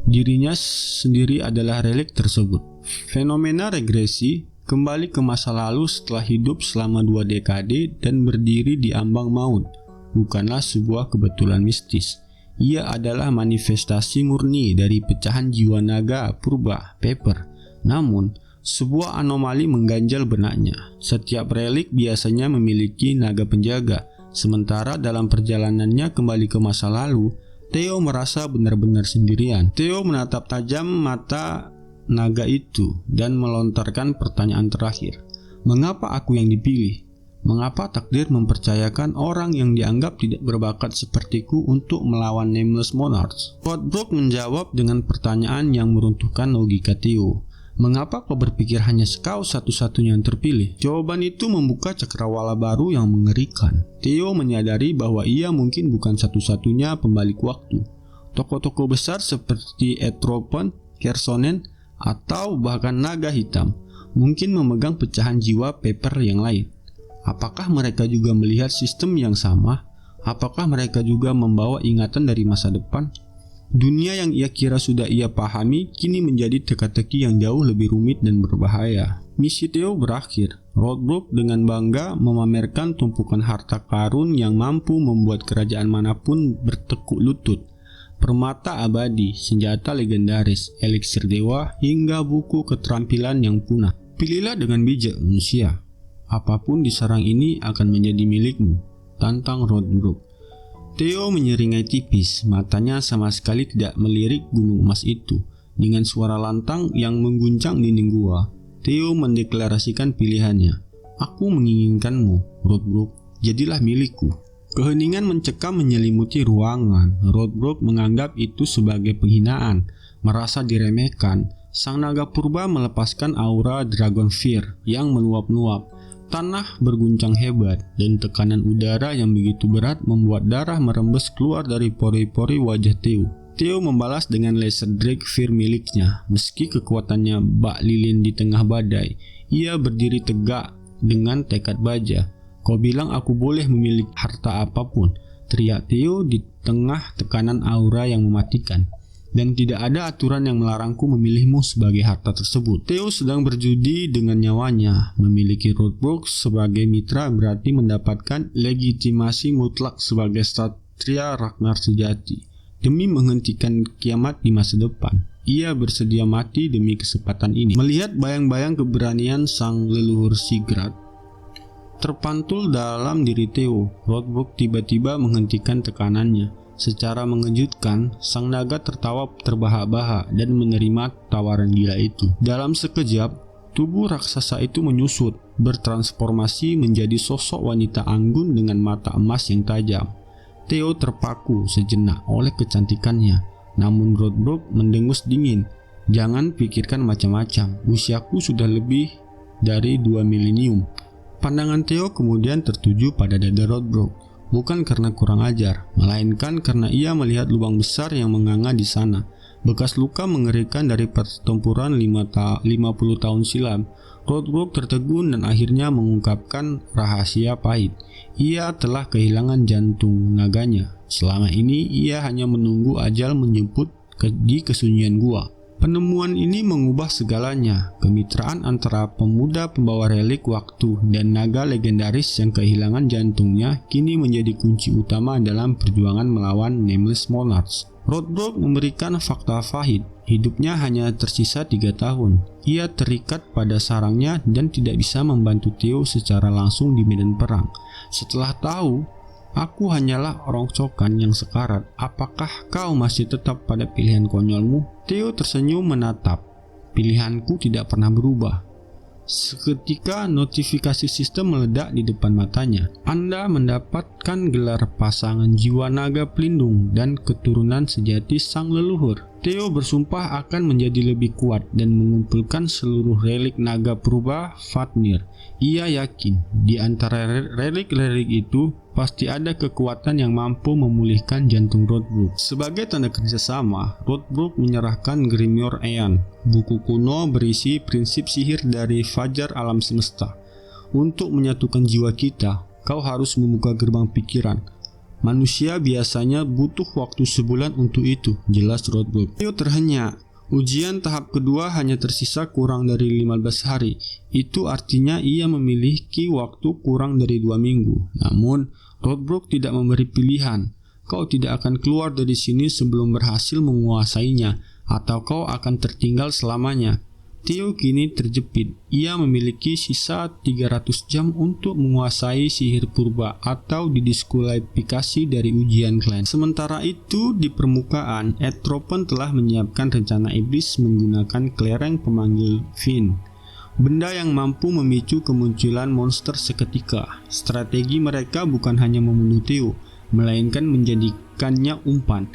Dirinya sendiri adalah relik tersebut. Fenomena regresi kembali ke masa lalu setelah hidup selama 2 dekade dan berdiri di ambang maut bukanlah sebuah kebetulan mistis. Ia adalah manifestasi murni dari pecahan jiwa naga purba Piper. Namun, sebuah anomali mengganjal benaknya. Setiap relik biasanya memiliki naga penjaga, sementara dalam perjalanannya kembali ke masa lalu, Theo merasa benar-benar sendirian. Theo menatap tajam mata naga itu dan melontarkan pertanyaan terakhir. Mengapa aku yang dipilih? Mengapa takdir mempercayakan orang yang dianggap tidak berbakat sepertiku untuk melawan Nameless Monarchs? Rodbrok menjawab dengan pertanyaan yang meruntuhkan logika Theo. Mengapa kau berpikir hanya kau satu-satunya yang terpilih? Jawaban itu membuka cakrawala baru yang mengerikan. Theo menyadari bahwa ia mungkin bukan satu-satunya pembalik waktu. Tokoh-tokoh besar seperti Etropen, Kersonen, atau bahkan naga hitam mungkin memegang pecahan jiwa Piper yang lain. Apakah mereka juga melihat sistem yang sama? Apakah mereka juga membawa ingatan dari masa depan? Dunia yang ia kira sudah ia pahami kini menjadi teka-teki yang jauh lebih rumit dan berbahaya. Misi Theo berakhir. Rodbrok dengan bangga memamerkan tumpukan harta karun yang mampu membuat kerajaan manapun bertekuk lutut. Permata abadi, senjata legendaris, eliksir dewa, hingga buku keterampilan yang punah. Pilihlah dengan bijak, manusia. Apapun di sarang ini akan menjadi milikmu, tantang Rodbrok. Theo menyeringai tipis, matanya sama sekali tidak melirik gunung emas itu. Dengan suara lantang yang mengguncang dinding gua, Theo mendeklarasikan pilihannya. Aku menginginkanmu, Rodbrok, jadilah milikku. Keheningan mencekam menyelimuti ruangan. Rodbrok menganggap itu sebagai penghinaan, merasa diremehkan. Sang naga purba melepaskan aura Dragon Fear yang meluap-luap. Tanah berguncang hebat dan tekanan udara yang begitu berat membuat darah merembes keluar dari pori-pori wajah Theo. Theo membalas dengan laser drake Fear miliknya. Meski kekuatannya bak lilin di tengah badai, ia berdiri tegak dengan tekad baja. Kau bilang aku boleh memiliki harta apapun, teriak Theo di tengah tekanan aura yang mematikan. Dan tidak ada aturan yang melarangku memilihmu sebagai harta tersebut. Theo sedang berjudi dengan nyawanya. Memiliki Rodbrok sebagai mitra berarti mendapatkan legitimasi mutlak sebagai satria Ragnar sejati. Demi menghentikan kiamat di masa depan, ia bersedia mati demi kesempatan ini. Melihat bayang-bayang keberanian sang leluhur Sigurd terpantul dalam diri Theo, Rodbrok tiba-tiba menghentikan tekanannya. Secara mengejutkan, sang naga tertawa terbahak-bahak dan menerima tawaran gila itu. Dalam sekejap, tubuh raksasa itu menyusut, bertransformasi menjadi sosok wanita anggun dengan mata emas yang tajam. Theo terpaku sejenak oleh kecantikannya, namun Rodbrok mendengus dingin. Jangan pikirkan macam-macam, usiaku sudah lebih dari 2 milenium. Pandangan Theo kemudian tertuju pada dada Rodbrok. Bukan karena kurang ajar, melainkan karena ia melihat lubang besar yang menganga di sana. bekas luka mengerikan dari pertempuran 50 tahun silam. Rodbrok tertegun dan akhirnya mengungkapkan rahasia pahit. Ia telah kehilangan jantung naganya. Selama ini ia hanya menunggu ajal menjemput di kesunyian gua. Penemuan ini mengubah segalanya. Kemitraan antara pemuda pembawa relik waktu dan naga legendaris yang kehilangan jantungnya kini menjadi kunci utama dalam perjuangan melawan Nameless Monarchs. Rodbrok memberikan fakta pahit. Hidupnya hanya tersisa 3 tahun. Ia terikat pada sarangnya dan tidak bisa membantu Theo secara langsung di medan perang. Setelah tahu, aku hanyalah rongsokan yang sekarat. Apakah kau masih tetap pada pilihan konyolmu? Theo tersenyum menatap. Pilihanku tidak pernah berubah. Seketika notifikasi sistem meledak di depan matanya. Anda mendapatkan gelar pasangan jiwa naga pelindung dan keturunan sejati sang leluhur. Theo bersumpah akan menjadi lebih kuat dan mengumpulkan seluruh relik naga purba Fatnir. Ia yakin di antara relik-relik itu pasti ada kekuatan yang mampu memulihkan jantung Rodbrok. Sebagai tanda kerjasama, Rodbrok menyerahkan Grimoire Aeon, buku kuno berisi prinsip sihir dari fajar alam semesta. Untuk menyatukan jiwa kita, kau harus membuka gerbang pikiran. Manusia biasanya butuh waktu sebulan untuk itu, jelas Rodbrok. Theo terhenyak. Ujian tahap kedua hanya tersisa kurang dari 15 hari. Itu artinya ia memiliki waktu kurang dari 2 minggu. Namun, Rodbrok tidak memberi pilihan. Kau tidak akan keluar dari sini sebelum berhasil menguasainya, atau kau akan tertinggal selamanya. Theo kini terjepit. Ia memiliki sisa 300 jam untuk menguasai sihir purba atau didiskualifikasi dari ujian klan. Sementara itu, di permukaan, Etropen telah menyiapkan rencana iblis menggunakan kelereng pemanggil Fin, benda yang mampu memicu kemunculan monster seketika. Strategi mereka bukan hanya membunuh Theo, melainkan menjadikannya umpan.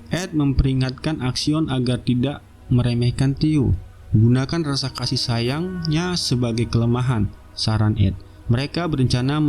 Ed memperingatkan Axion agar tidak meremehkan Theo. Gunakan rasa kasih sayangnya sebagai kelemahan, saran Ed. Mereka berencana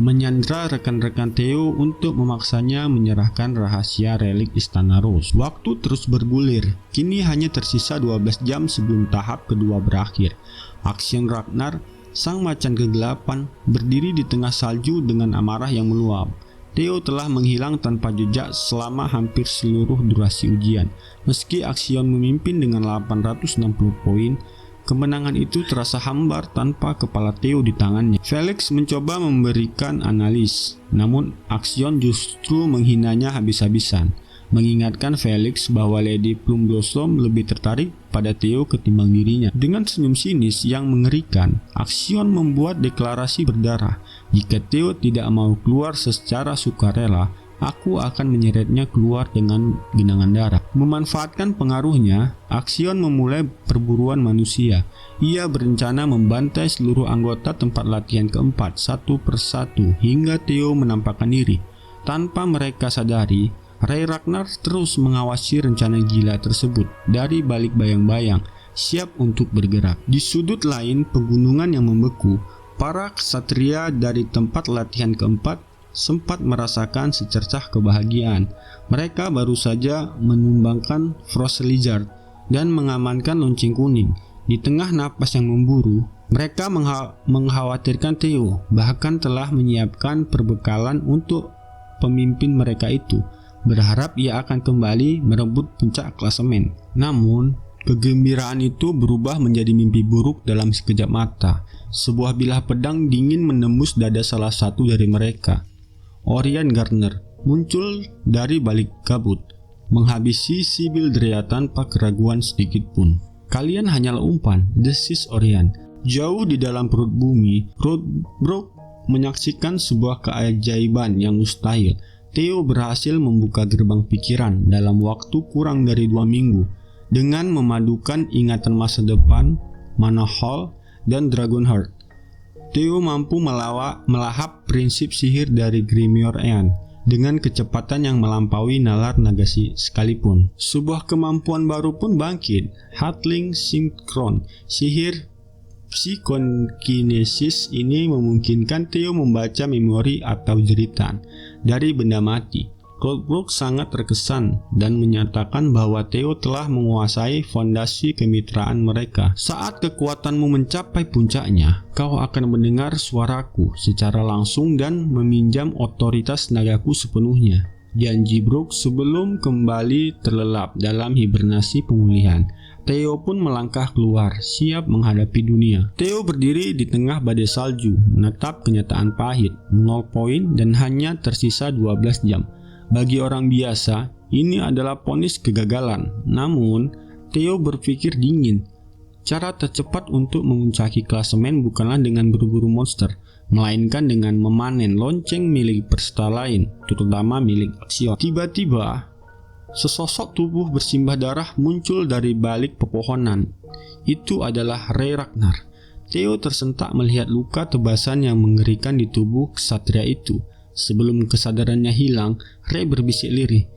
menyandra rekan-rekan Theo untuk memaksanya menyerahkan rahasia relik Istana Rose. Waktu terus bergulir. Kini hanya tersisa 12 jam sebelum tahap kedua berakhir. Axion Ragnar, sang macan kegelapan, berdiri di tengah salju dengan amarah yang meluap. Theo telah menghilang tanpa jejak selama hampir seluruh durasi ujian. Meski Axion memimpin dengan 860 poin, kemenangan itu terasa hambar tanpa kepala Theo di tangannya. Felix mencoba memberikan analis, namun Axion justru menghinanya habis-habisan, mengingatkan Felix bahwa Lady Plum Blossom lebih tertarik pada Theo ketimbang dirinya. Dengan senyum sinis yang mengerikan, Axion membuat deklarasi berdarah. Jika Theo tidak mau keluar secara sukarela, aku akan menyeretnya keluar dengan genangan darah. Memanfaatkan pengaruhnya, Axion memulai perburuan manusia. Ia berencana membantai seluruh anggota tempat latihan keempat satu persatu hingga Theo menampakkan diri. Tanpa mereka sadari, Ray Ragnar terus mengawasi rencana gila tersebut dari balik bayang-bayang, siap untuk bergerak. Di sudut lain pegunungan yang membeku, para ksatria dari tempat latihan keempat sempat merasakan secercah kebahagiaan. Mereka baru saja menumbangkan Frost Lizard dan mengamankan lonceng kuning. Di tengah napas yang memburu, mereka mengkhawatirkan Theo, bahkan telah menyiapkan perbekalan untuk pemimpin mereka itu, berharap ia akan kembali merebut puncak klasemen. Namun, kegembiraan itu berubah menjadi mimpi buruk dalam sekejap mata. Sebuah bilah pedang dingin menembus dada salah satu dari mereka. Orion Gardner muncul dari balik kabut, menghabisi Sibyl Drea tanpa keraguan sedikit pun. Kalian hanyalah umpan, desis Orion. Jauh di dalam perut bumi, Rodbrok menyaksikan sebuah keajaiban yang mustahil. Theo berhasil membuka gerbang pikiran dalam waktu kurang dari 2 minggu dengan memadukan ingatan masa depan, Mana Hall, dan Dragonheart. Theo mampu melahap prinsip sihir dari Grimoire Aeon dengan kecepatan yang melampaui nalar Nagasi sekalipun. Sebuah kemampuan baru pun bangkit, Hatling Synchron. Sihir psikokinesis ini memungkinkan Theo membaca memori atau jeritan dari benda mati. Cloudbrook sangat terkesan dan menyatakan bahwa Theo telah menguasai fondasi kemitraan mereka. Saat kekuatanmu mencapai puncaknya, kau akan mendengar suaraku secara langsung dan meminjam otoritas nagaku sepenuhnya, janji Brook sebelum kembali terlelap dalam hibernasi pemulihan. Theo pun melangkah keluar, siap menghadapi dunia. Theo berdiri di tengah badai salju, menatap kenyataan pahit, 0 poin dan hanya tersisa 12 jam. Bagi orang biasa, ini adalah vonis kegagalan. Namun, Theo berpikir dingin. Cara tercepat untuk memuncaki klasemen bukanlah dengan berburu monster, melainkan dengan memanen lonceng milik peserta lain, terutama milik Axion. Tiba-tiba, sesosok tubuh bersimbah darah muncul dari balik pepohonan. Itu adalah Ray Ragnar. Theo tersentak melihat luka tebasan yang mengerikan di tubuh ksatria itu. Sebelum kesadarannya hilang, Ray berbisik lirih,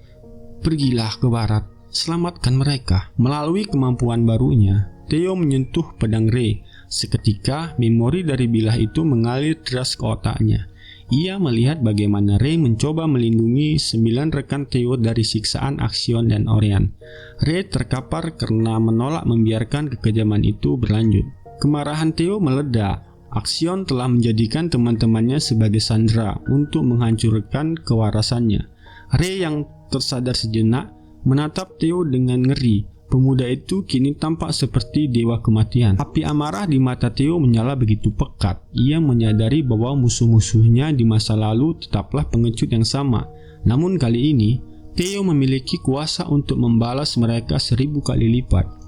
"Pergilah ke barat, selamatkan mereka." Melalui kemampuan barunya, Theo menyentuh pedang Ray. Seketika, memori dari bilah itu mengalir deras ke otaknya. Ia melihat bagaimana Ray mencoba melindungi 9 rekan Theo dari siksaan Axion dan Orion. Ray terkapar karena menolak membiarkan kekejaman itu berlanjut. Kemarahan Theo meledak. Axion telah menjadikan teman-temannya sebagai sandera untuk menghancurkan kewarasannya. Ray yang tersadar sejenak menatap Theo dengan ngeri. Pemuda itu kini tampak seperti dewa kematian. Api amarah di mata Theo menyala begitu pekat. Ia menyadari bahwa musuh-musuhnya di masa lalu tetaplah pengecut yang sama. Namun kali ini, Theo memiliki kuasa untuk membalas mereka 1000 kali lipat.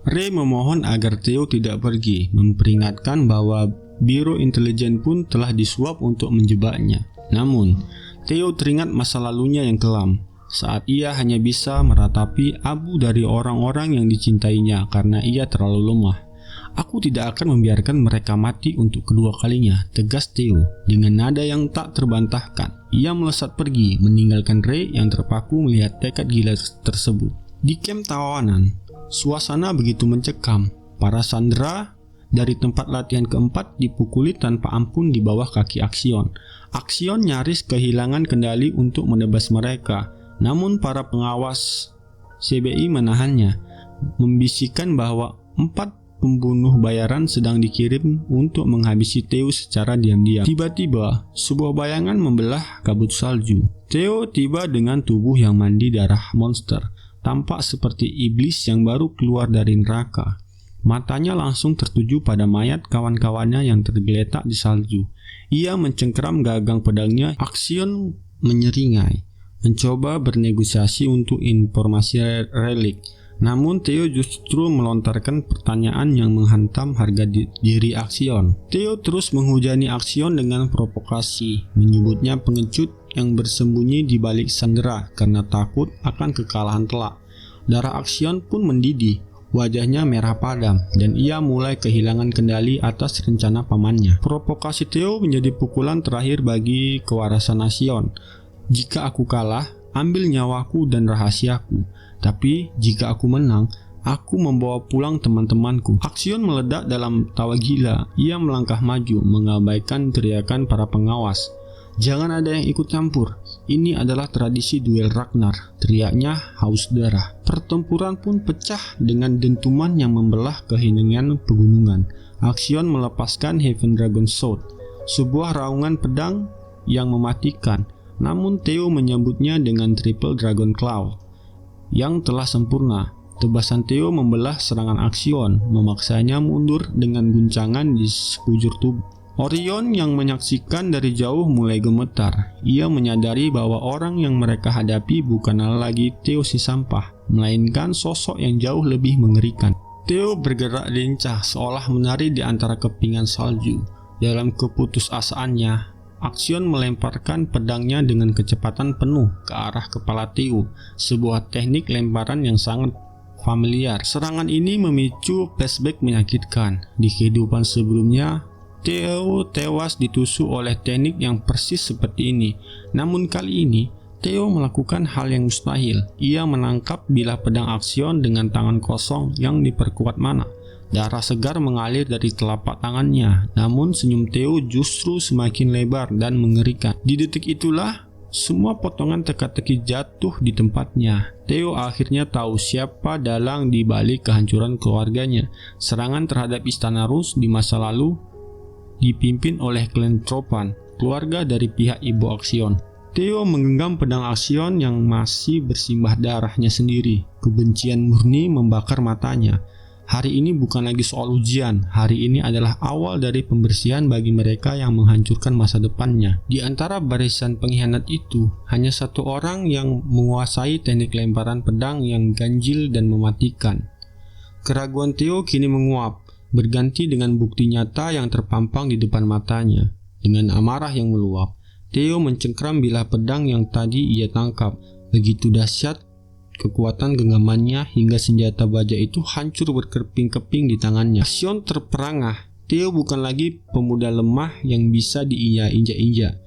Ray memohon agar Theo tidak pergi, memperingatkan bahwa Biro Intelijen pun telah disuap untuk menjebaknya. Namun, Theo teringat masa lalunya yang kelam, saat ia hanya bisa meratapi abu dari orang-orang yang dicintainya karena ia terlalu lemah. "Aku tidak akan membiarkan mereka mati untuk kedua kalinya," tegas Theo dengan nada yang tak terbantahkan. Ia melesat pergi, meninggalkan Ray yang terpaku melihat tekad gila tersebut. Di kamp tawanan, suasana begitu mencekam. Para sandera dari tempat latihan keempat dipukuli tanpa ampun di bawah kaki Axion. Axion nyaris kehilangan kendali untuk menebas mereka, namun para pengawas CBI menahannya, membisikkan bahwa 4 pembunuh bayaran sedang dikirim untuk menghabisi Theo secara diam-diam. Tiba-tiba, sebuah bayangan membelah kabut salju. Theo tiba dengan tubuh yang mandi darah monster, tampak seperti iblis yang baru keluar dari neraka. Matanya langsung tertuju pada mayat kawan-kawannya yang tergeletak di salju. Ia mencengkeram gagang pedangnya. Axion menyeringai, mencoba bernegosiasi untuk informasi relik. Namun Theo justru melontarkan pertanyaan yang menghantam harga diri Axion. Theo terus menghujani Axion dengan provokasi, menyebutnya pengecut yang bersembunyi di balik sandera karena takut akan kekalahan telak. Darah Axion pun mendidih. Wajahnya merah padam dan ia mulai kehilangan kendali atas rencana pamannya. Provokasi Theo menjadi pukulan terakhir bagi kewarasan Axion. "Jika aku kalah, ambil nyawaku dan rahasiaku. Tapi jika aku menang, aku membawa pulang teman-temanku." Axion meledak dalam tawa gila. Ia melangkah maju, mengabaikan teriakan para pengawas. "Jangan ada yang ikut campur. Ini adalah tradisi duel Ragnar," teriaknya haus darah. Pertempuran pun pecah dengan dentuman yang membelah keheningan pegunungan. Axion melepaskan Heaven Dragon Sword, sebuah raungan pedang yang mematikan. Namun Theo menyambutnya dengan Triple Dragon Claw yang telah sempurna. Tebasan Theo membelah serangan Axion, memaksanya mundur dengan guncangan di sekujur tubuh. Orion yang menyaksikan dari jauh mulai gemetar. Ia menyadari bahwa orang yang mereka hadapi bukanlah lagi Theo si sampah, melainkan sosok yang jauh lebih mengerikan. Theo bergerak lincah seolah menari di antara kepingan salju. Dalam keputusasaannya, Axion melemparkan pedangnya dengan kecepatan penuh ke arah kepala Theo, sebuah teknik lemparan yang sangat familiar. Serangan ini memicu flashback menyakitkan. Di kehidupan sebelumnya, Theo tewas ditusuk oleh teknik yang persis seperti ini. Namun kali ini, Theo melakukan hal yang mustahil. Ia menangkap bilah pedang Axion dengan tangan kosong yang diperkuat mana. Darah segar mengalir dari telapak tangannya. Namun senyum Theo justru semakin lebar dan mengerikan. Di detik itulah, Semua potongan teka-teki jatuh di tempatnya. Theo akhirnya tahu siapa dalang di balik kehancuran keluarganya. Serangan terhadap Istana Rus di masa lalu dipimpin oleh klan Tropan, keluarga dari pihak ibu Axion. Theo menggenggam pedang Axion yang masih bersimbah darahnya sendiri. Kebencian murni membakar matanya. Hari ini bukan lagi soal ujian, hari ini adalah awal dari pembersihan bagi mereka yang menghancurkan masa depannya. Di antara barisan pengkhianat itu, hanya satu orang yang menguasai teknik lemparan pedang yang ganjil dan mematikan. Keraguan Theo kini menguap, berganti dengan bukti nyata yang terpampang di depan matanya. Dengan amarah yang meluap, Theo mencengkram bilah pedang yang tadi ia tangkap. Begitu dahsyat kekuatan genggamannya hingga senjata baja itu hancur berkeping-keping di tangannya. Axion terperangah. Theo bukan lagi pemuda lemah yang bisa diinjak-injak.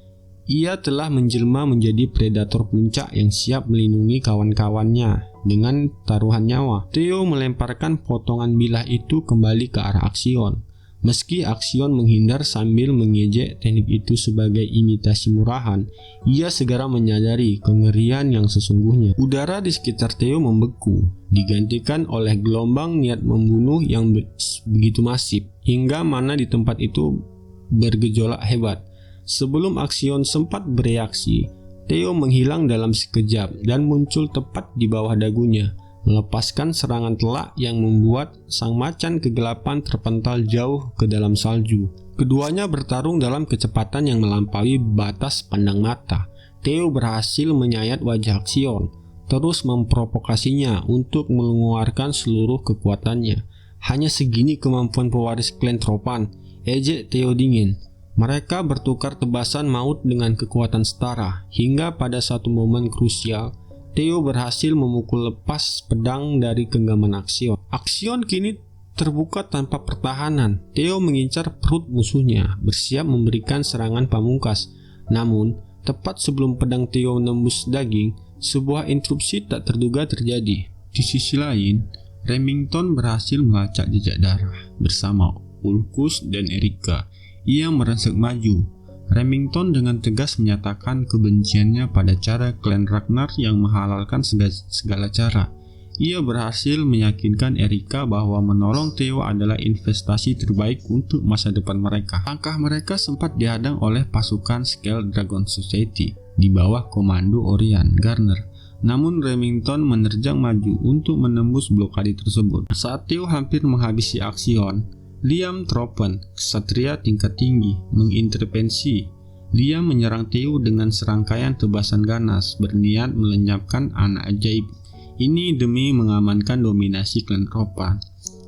Ia telah menjelma menjadi predator puncak yang siap melindungi kawan-kawannya dengan taruhan nyawa. Theo melemparkan potongan bilah itu kembali ke arah Axion. Meski Axion menghindar sambil mengejek teknik itu sebagai imitasi murahan, ia segera menyadari kengerian yang sesungguhnya. Udara di sekitar Theo membeku, digantikan oleh gelombang niat membunuh yang begitu masif, hingga mana di tempat itu bergejolak hebat. Sebelum Axion sempat bereaksi, Theo menghilang dalam sekejap dan muncul tepat di bawah dagunya, melepaskan serangan telak yang membuat sang macan kegelapan terpental jauh ke dalam salju. Keduanya bertarung dalam kecepatan yang melampaui batas pandang mata. Theo berhasil menyayat wajah Axion, terus memprovokasinya untuk mengeluarkan seluruh kekuatannya. Hanya segini kemampuan pewaris klan Tropan, ejek Theo dingin. Mereka bertukar tebasan maut dengan kekuatan setara, hingga pada satu momen krusial, Theo berhasil memukul lepas pedang dari genggaman Axion. Axion kini terbuka tanpa pertahanan. Theo mengincar perut musuhnya, bersiap memberikan serangan pamungkas. Namun, tepat sebelum pedang Theo menembus daging, sebuah interupsi tak terduga terjadi. Di sisi lain, Remington berhasil melacak jejak darah bersama Ulcus dan Erika. Ia merangsek maju. Remington dengan tegas menyatakan kebenciannya pada cara klan Ragnar yang menghalalkan segala cara. Ia berhasil meyakinkan Erika bahwa menolong Theo adalah investasi terbaik untuk masa depan mereka. Langkah mereka sempat dihadang oleh pasukan Scale Dragon Society di bawah komando Orion Garner. Namun Remington menerjang maju untuk menembus blokade tersebut. Saat Theo hampir menghabisi Axion, Liam Tropan, ksatria tingkat tinggi, mengintervensi. Liam menyerang Theo dengan serangkaian tebasan ganas, berniat melenyapkan anak ajaib. Ini demi mengamankan dominasi klan Tropan.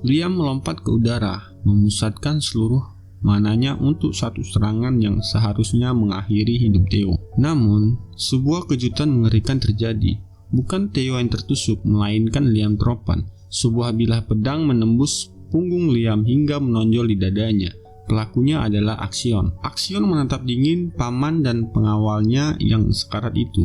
Liam melompat ke udara, memusatkan seluruh mananya untuk satu serangan yang seharusnya mengakhiri hidup Theo. Namun, sebuah kejutan mengerikan terjadi. Bukan Theo yang tertusuk, melainkan Liam Tropan. Sebuah bilah pedang menembus punggung Liam hingga menonjol di dadanya. Pelakunya adalah Axion. Axion menatap dingin paman dan pengawalnya yang sekarat itu.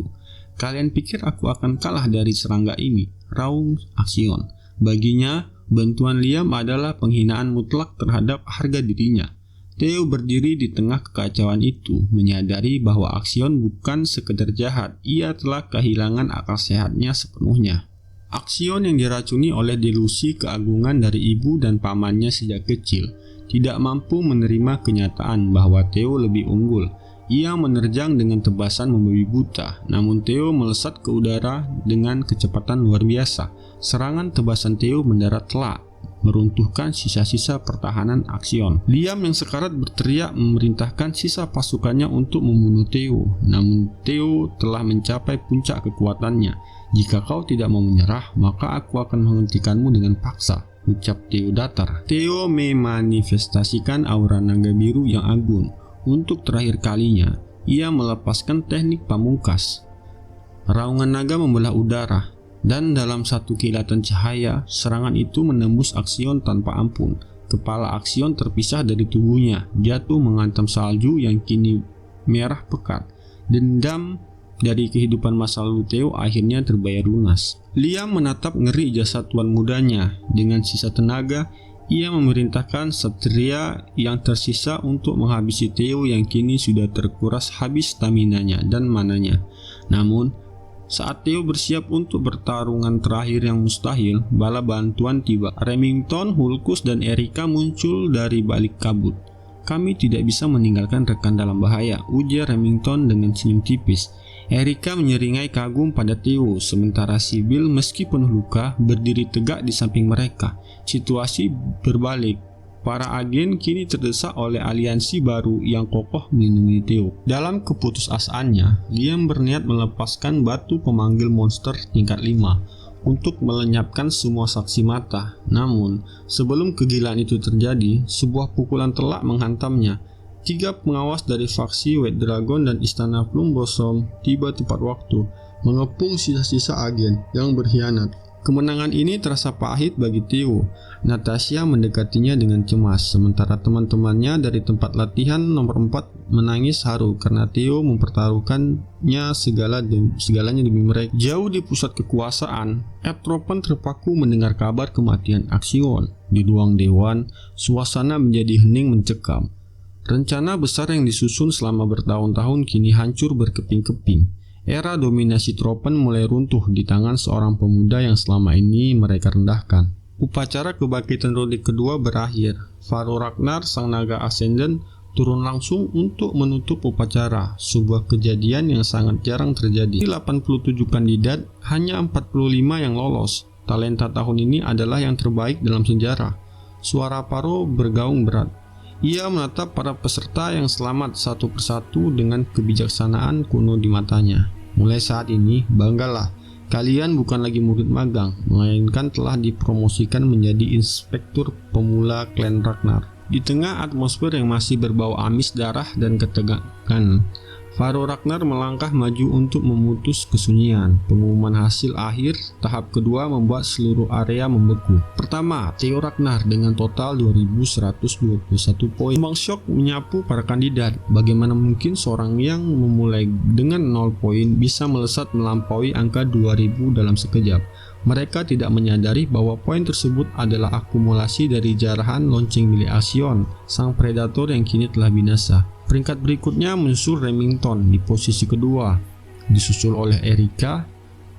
"Kalian pikir aku akan kalah dari serangga ini?" raung Axion. Baginya, bantuan Liam adalah penghinaan mutlak terhadap harga dirinya. Theo berdiri di tengah kekacauan itu, menyadari bahwa Axion bukan sekedar jahat, ia telah kehilangan akal sehatnya sepenuhnya. Axion yang diracuni oleh delusi keagungan dari ibu dan pamannya sejak kecil, tidak mampu menerima kenyataan bahwa Theo lebih unggul. Ia menerjang dengan tebasan membabi buta, namun Theo melesat ke udara dengan kecepatan luar biasa. Serangan tebasan Theo mendarat telak, meruntuhkan sisa-sisa pertahanan Axion. Liam yang sekarat berteriak memerintahkan sisa pasukannya untuk membunuh Theo, namun Theo telah mencapai puncak kekuatannya. "Jika kau tidak mau menyerah, maka aku akan menghentikanmu dengan paksa," ucap Theo datar. Theo memanifestasikan aura naga biru yang agung. Untuk terakhir kalinya, ia melepaskan teknik pamungkas. Raungan naga membelah udara, dan dalam satu kilatan cahaya, serangan itu menembus Axion tanpa ampun. Kepala Axion terpisah dari tubuhnya, jatuh menghantam salju yang kini merah pekat. Dendam dari kehidupan masa lalu Theo akhirnya terbayar lunas. Liam menatap ngeri jasad tuan mudanya. Dengan sisa tenaga, Ia memerintahkan Satria yang tersisa untuk menghabisi Theo yang kini sudah terkuras habis staminanya dan mananya. Namun, saat Theo bersiap untuk pertarungan terakhir yang mustahil, bala bantuan tiba. Remington, Hulkus, dan Erika muncul dari balik kabut. "Kami tidak bisa meninggalkan rekan dalam bahaya," ujar Remington dengan senyum tipis. Erika menyeringai kagum pada Theo, sementara Sibyl meski penuh luka berdiri tegak di samping mereka. Situasi berbalik. Para agen kini terdesak oleh aliansi baru yang kokoh melindungi Theo. Dalam keputusasaannya, Liam berniat melepaskan batu pemanggil monster tingkat 5 untuk melenyapkan semua saksi mata. Namun, sebelum kegilaan itu terjadi, sebuah pukulan telak menghantamnya. 3 pengawas dari faksi White Dragon dan Istana Plum Blossom tiba tepat waktu, mengepung sisa-sisa agen yang berkhianat. Kemenangan ini terasa pahit bagi Theo. Natasha mendekatinya dengan cemas, sementara teman-temannya dari tempat latihan nomor 4 menangis haru karena Theo mempertaruhkannya segalanya demi mereka. Jauh di pusat kekuasaan, Atropan terpaku mendengar kabar kematian Axion. Di ruang dewan, suasana menjadi hening mencekam. Rencana besar yang disusun selama bertahun-tahun kini hancur berkeping-keping. Era dominasi Tropen mulai runtuh di tangan seorang pemuda yang selama ini mereka rendahkan. Upacara kebangkitan Roderick kedua berakhir. Faro Ragnar, sang naga Ascendant, turun langsung untuk menutup upacara, sebuah kejadian yang sangat jarang terjadi. Di 87 kandidat, hanya 45 yang lolos. Talenta tahun ini adalah yang terbaik dalam sejarah. Suara Faro bergaung berat. Ia menatap para peserta yang selamat satu persatu dengan kebijaksanaan kuno di matanya. "Mulai saat ini, banggalah. Kalian bukan lagi murid magang, melainkan telah dipromosikan menjadi inspektur pemula klan Ragnar." Di tengah atmosfer yang masih berbau amis darah dan ketegangan, Faro Ragnar melangkah maju untuk memutus kesunyian. Pengumuman hasil akhir tahap kedua membuat seluruh area membeku. Pertama, Theo Ragnar dengan total 2121 poin. Gelombang syok menyapu para kandidat. Bagaimana mungkin seorang yang memulai dengan 0 poin bisa melesat melampaui angka 2000 dalam sekejap? Mereka tidak menyadari bahwa poin tersebut adalah akumulasi dari jarahan lonceng milik Axion, sang predator yang kini telah binasa. Peringkat berikutnya menyusul Remington di posisi kedua, disusul oleh Erika,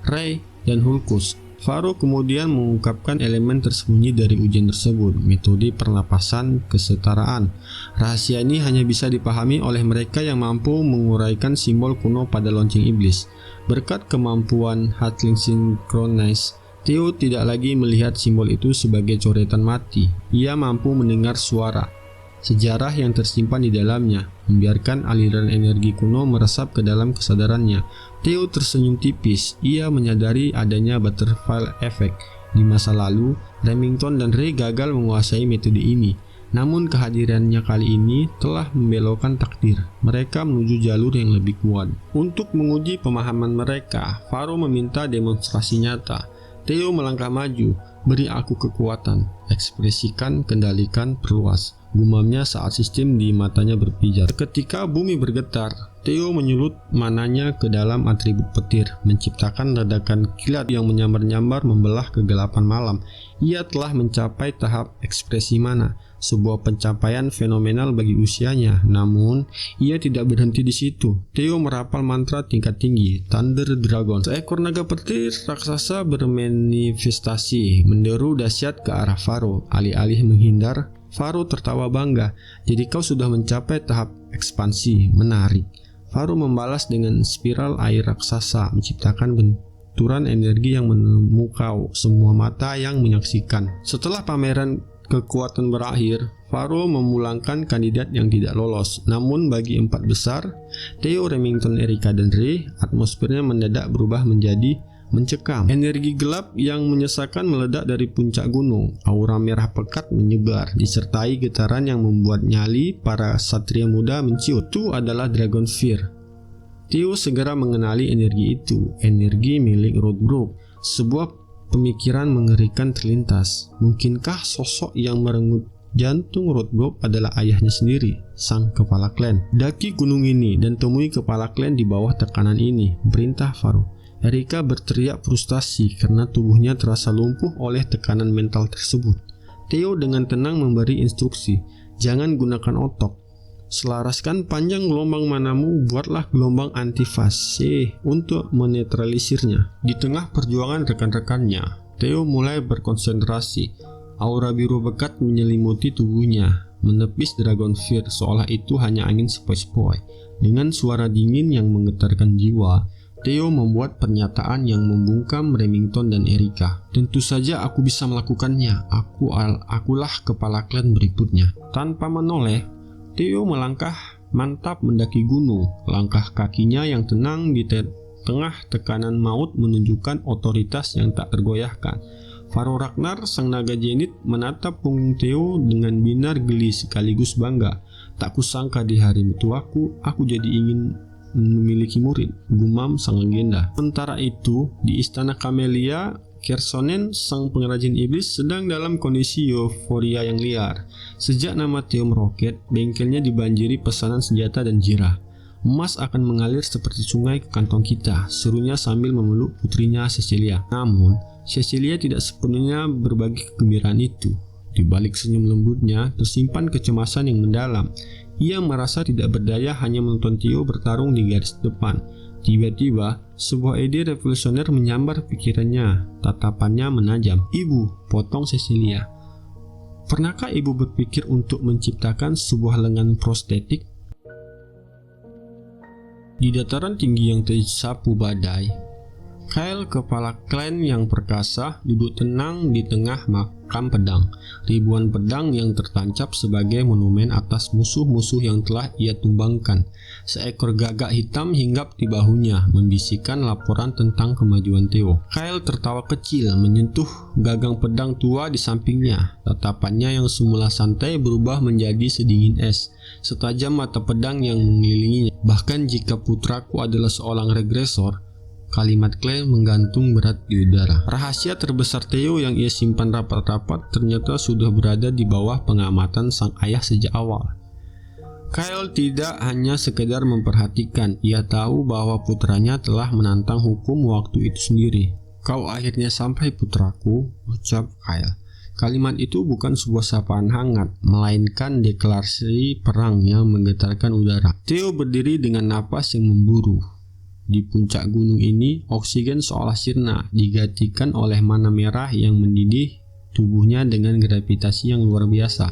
Ray, dan Hulkus. Faro kemudian mengungkapkan elemen tersembunyi dari ujian tersebut, metode pernapasan kesetaraan. Rahasia ini hanya bisa dipahami oleh mereka yang mampu menguraikan simbol kuno pada lonceng iblis. Berkat kemampuan Hatling Synchronize, Theo tidak lagi melihat simbol itu sebagai coretan mati. Ia mampu mendengar suara sejarah yang tersimpan di dalamnya, membiarkan aliran energi kuno meresap ke dalam kesadarannya. Theo tersenyum tipis. Ia menyadari adanya butterfly effect. Di masa lalu, Remington dan Ray gagal menguasai metode ini. Namun kehadirannya kali ini telah membelokkan takdir. Mereka menuju jalur yang lebih kuat. Untuk menguji pemahaman mereka, Faro meminta demonstrasi nyata. Theo melangkah maju. "Beri aku kekuatan, ekspresikan, kendalikan, perluas," gumamnya saat sistem di matanya berpijar. Ketika bumi bergetar, Theo menyulut mananya ke dalam atribut petir, menciptakan ledakan kilat yang menyambar-nyambar membelah kegelapan malam. Ia telah mencapai tahap ekspresi mana, sebuah pencapaian fenomenal bagi usianya. Namun, ia tidak berhenti di situ. Theo merapal mantra tingkat tinggi, Thunder Dragon. Seekor naga petir raksasa bermanifestasi, menderu dahsyat ke arah Faro. Alih-alih menghindar, Faro tertawa bangga. "Jadi kau sudah mencapai tahap ekspansi, menarik." Faro membalas dengan spiral air raksasa, menciptakan benturan energi yang memukau semua mata yang menyaksikan. Setelah pameran kekuatan berakhir, Faro memulangkan kandidat yang tidak lolos. Namun bagi 4 besar, Theo, Remington, Erika, dan Ray, atmosfernya mendadak berubah menjadi mencekam. Energi gelap yang menyesakan meledak dari puncak gunung. Aura merah pekat menyebar, disertai getaran yang membuat nyali para satria muda menciut. Itu adalah Dragon Fear. Theo segera mengenali energi itu, energi milik Rodbrok. Sebuah pemikiran mengerikan terlintas. Mungkinkah sosok yang merenggut jantung Rodbrok adalah ayahnya sendiri, sang kepala klan? "Daki gunung ini dan temui kepala klan di bawah tekanan ini," perintah Faro. Erika berteriak frustasi karena tubuhnya terasa lumpuh oleh tekanan mental tersebut. Theo dengan tenang memberi instruksi, jangan gunakan otot. Selaraskan panjang gelombang manamu, buatlah gelombang antifase untuk menetralisirnya. Di tengah perjuangan rekan-rekannya, Theo mulai berkonsentrasi. Aura biru pekat menyelimuti tubuhnya, menepis Dragon Fear seolah itu hanya angin sepoi-sepoi. Dengan suara dingin yang menggetarkan jiwa, Theo membuat pernyataan yang membungkam Remington dan Erika. Tentu saja aku bisa melakukannya. Akulah kepala klan berikutnya. Tanpa menoleh, Theo melangkah mantap mendaki gunung. Langkah kakinya yang tenang di tengah tekanan maut menunjukkan otoritas yang tak tergoyahkan. Faro Ragnar, sang naga Zenith, menatap punggung Theo dengan binar geli sekaligus bangga. Tak kusangka di hari tuaku, aku jadi ingin memiliki murid, gumam sang legenda. Sementara itu, di istana Camellia, Kersonen, sang pengrajin iblis, sedang dalam kondisi euforia yang liar. Sejak nama Theo meroket, bengkelnya dibanjiri pesanan senjata dan jirah. Emas akan mengalir seperti sungai ke kantong kita, serunya sambil memeluk putrinya Cecilia. Namun, Cecilia tidak sepenuhnya berbagi kegembiraan itu. Di balik senyum lembutnya, tersimpan kecemasan yang mendalam. Ia merasa tidak berdaya hanya menonton Theo bertarung di garis depan. Tiba-tiba, sebuah ide revolusioner menyambar pikirannya. Tatapannya menajam. "Ibu," potong Cecilia. "Pernahkah ibu berpikir untuk menciptakan sebuah lengan prostetik?" Di dataran tinggi yang tersapu badai, Kyle, kepala klan yang perkasa, duduk tenang di tengah makam pedang. Ribuan pedang yang tertancap sebagai monumen atas musuh-musuh yang telah ia tumbangkan. Seekor gagak hitam hinggap di bahunya, membisikkan laporan tentang kemajuan Theo. Kyle tertawa kecil, menyentuh gagang pedang tua di sampingnya. Tatapannya yang semula santai berubah menjadi sedingin es, setajam mata pedang yang mengelilinginya. Bahkan jika putraku adalah seorang regresor, kalimat Clay menggantung berat di udara. Rahasia terbesar Theo yang ia simpan rapat-rapat ternyata sudah berada di bawah pengamatan sang ayah sejak awal. Kyle tidak hanya sekedar memperhatikan, ia tahu bahwa putranya telah menantang hukum waktu itu sendiri. "Kau akhirnya sampai, putraku," ucap Kyle. Kalimat itu bukan sebuah sapaan hangat, melainkan deklarasi perang yang menggetarkan udara. Theo berdiri dengan napas yang memburu. Di puncak gunung ini, oksigen seolah sirna, digantikan oleh mana merah yang mendidih tubuhnya dengan gravitasi yang luar biasa.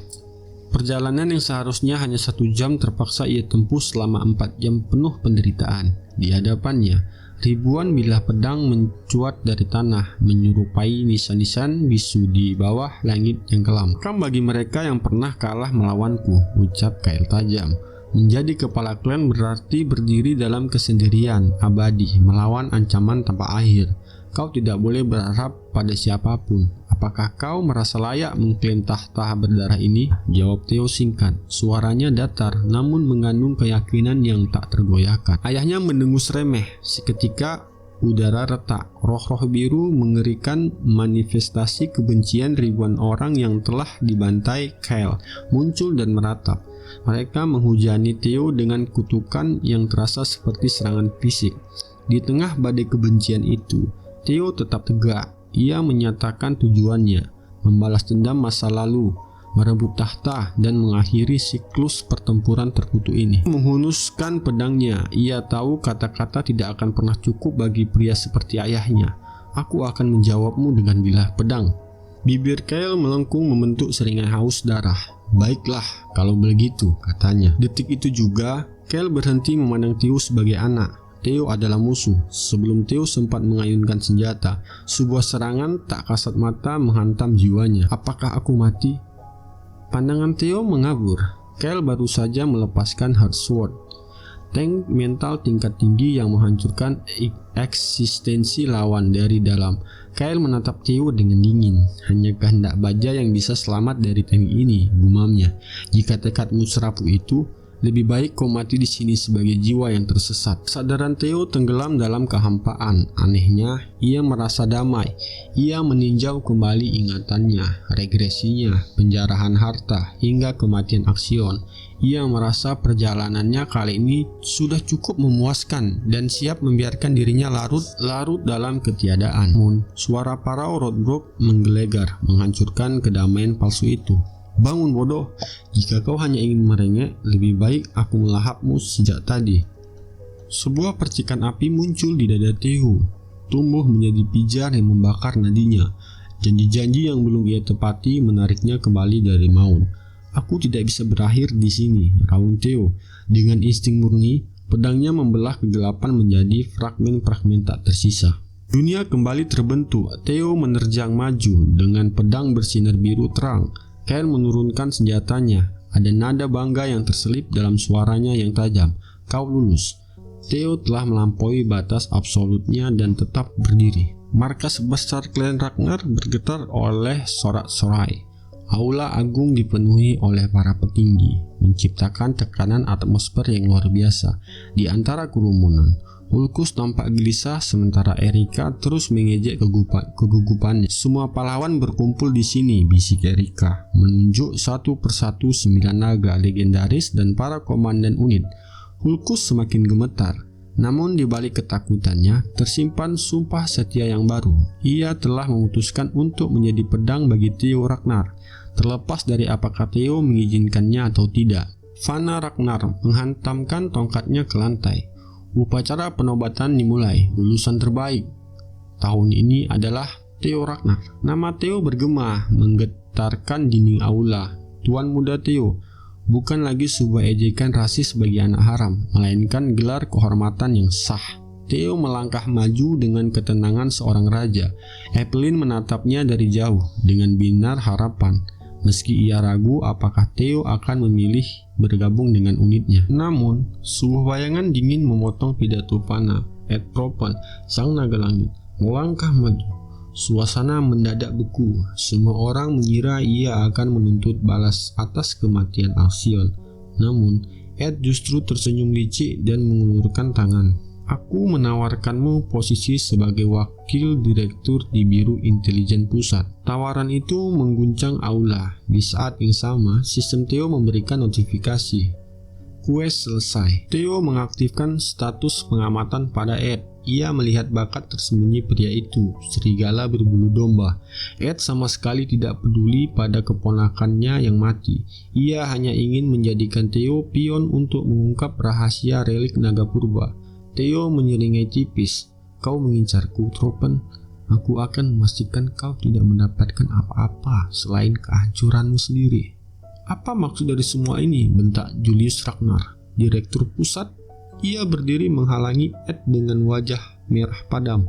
Perjalanan yang seharusnya hanya 1 jam terpaksa ia tempuh selama 4 jam penuh penderitaan. Di hadapannya, ribuan bilah pedang mencuat dari tanah, menyerupai nisan-nisan bisu di bawah langit yang kelam. "Kam bagi mereka yang pernah kalah melawanku," ucap Kyle tajam. Menjadi kepala klan berarti berdiri dalam kesendirian abadi, melawan ancaman tanpa akhir. Kau tidak boleh berharap pada siapapun. "Apakah kau merasa layak mengklaim tahta berdarah ini?" jawab Theo singkat. Suaranya datar, namun mengandung keyakinan yang tak tergoyahkan. Ayahnya mendengus remeh. Seketika udara retak. Roh-roh biru mengerikan manifestasi kebencian ribuan orang yang telah dibantai Kyle muncul dan meratap. Mereka menghujani Theo dengan kutukan yang terasa seperti serangan fisik. Di tengah badai kebencian itu, Theo tetap tegak. Ia menyatakan tujuannya, membalas dendam masa lalu, merebut tahta, dan mengakhiri siklus pertempuran terkutuk ini. Menghunuskan pedangnya, ia tahu kata-kata tidak akan pernah cukup bagi pria seperti ayahnya. "Aku akan menjawabmu dengan bilah pedang." Bibir Kyle melengkung membentuk seringai haus darah. "Baiklah, kalau begitu," katanya. Detik itu juga, Kyle berhenti memandang Theo sebagai anak. Theo adalah musuh. Sebelum Theo sempat mengayunkan senjata, sebuah serangan tak kasat mata menghantam jiwanya. "Apakah aku mati?" Pandangan Theo mengabur. Kyle baru saja melepaskan Hard Sword, tank mental tingkat tinggi yang menghancurkan eksistensi lawan dari dalam. Kyle menatap Theo dengan dingin. "Hanya kehendak baja yang bisa selamat dari tank ini," gumamnya. "Jika tekadmu serapuh itu, Lebih baik kau mati di sini sebagai jiwa yang tersesat. Kesadaran Theo tenggelam dalam kehampaan. Anehnya, ia merasa damai. Ia meninjau kembali ingatannya, regresinya, penjarahan harta, hingga kematian Axion. Ia merasa perjalanannya kali ini sudah cukup memuaskan dan siap membiarkan dirinya larut dalam ketiadaan. Namun, suara parau Rodbrok menggelegar, menghancurkan kedamaian palsu itu. Bangun bodoh, jika kau hanya ingin merengek, lebih baik aku melahapmu sejak tadi. Sebuah percikan api muncul di dada Theo, tumbuh menjadi pijar yang membakar nadinya. Janji-janji yang belum ia tepati menariknya kembali dari maut. Aku tidak bisa berakhir di sini, raung Theo. Dengan insting murni, pedangnya membelah kegelapan menjadi fragmen-fragmen tak tersisa. Dunia kembali terbentuk. Theo menerjang maju dengan pedang bersinar biru terang. Ken menurunkan senjatanya. Ada nada bangga yang terselip dalam suaranya yang tajam. Kau lulus. Theo telah melampaui batas absolutnya dan tetap berdiri. Markas besar klan Ragnar bergetar oleh sorak-sorai. Aula agung dipenuhi oleh para petinggi, menciptakan tekanan atmosfer yang luar biasa di antara kerumunan. Ulkus tampak gelisah sementara Erika terus mengejek kegugupannya. Semua pahlawan berkumpul di sini, bisik Erika, menunjuk satu persatu 9 naga legendaris dan para komandan unit. Ulkus semakin gemetar, namun di balik ketakutannya tersimpan sumpah setia yang baru. Ia telah memutuskan untuk menjadi pedang bagi Theo Ragnar, terlepas dari apakah Theo mengizinkannya atau tidak. Fana Ragnar menghantamkan tongkatnya ke lantai. Upacara penobatan dimulai. Lulusan terbaik tahun ini adalah Theo Ragnar. Nama Theo bergema menggetarkan dinding aula. Tuan Muda Theo bukan lagi sebuah ejekan rasis bagi anak haram, melainkan gelar kehormatan yang sah. Theo melangkah maju dengan ketenangan seorang raja. Evelyn menatapnya dari jauh dengan binar harapan, meski ia ragu apakah Theo akan memilih bergabung dengan unitnya. Namun, sebuah bayangan dingin memotong pidato Fana. Ed Propan, sang naga langit, melangkah maju. Suasana mendadak beku. Semua orang mengira ia akan menuntut balas atas kematian Axion. Namun, Ed justru tersenyum licik dan mengulurkan tangan. Aku menawarkanmu posisi sebagai wakil direktur di Biro Intelijen Pusat. Tawaran itu mengguncang aula. Di saat yang sama, sistem Theo memberikan notifikasi. Quest selesai. Theo mengaktifkan status pengamatan pada Ed. Ia melihat bakat tersembunyi pria itu, serigala berbulu domba. Ed sama sekali tidak peduli pada keponakannya yang mati. Ia hanya ingin menjadikan Theo pion untuk mengungkap rahasia relik naga purba. Theo menyeringai tipis. Kau mengincarku, Tropen. Aku akan memastikan kau tidak mendapatkan apa-apa selain kehancuranmu sendiri. Apa maksud dari semua ini? Bentak Julius Ragnar, direktur pusat. Ia berdiri menghalangi Ed dengan wajah merah padam.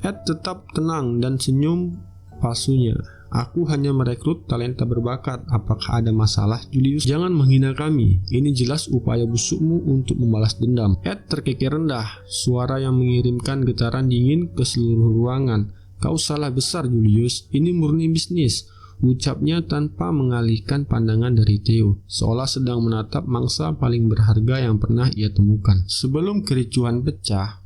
Ed tetap tenang dan senyum palsunya. Aku hanya merekrut talenta berbakat. Apakah ada masalah, Julius? Jangan menghina kami. Ini jelas upaya busukmu untuk membalas dendam. Ed terkekeh rendah, suara yang mengirimkan getaran dingin ke seluruh ruangan. Kau salah besar, Julius. Ini murni bisnis. Ucapnya tanpa mengalihkan pandangan dari Theo, seolah sedang menatap mangsa paling berharga yang pernah ia temukan. Sebelum kericuhan pecah,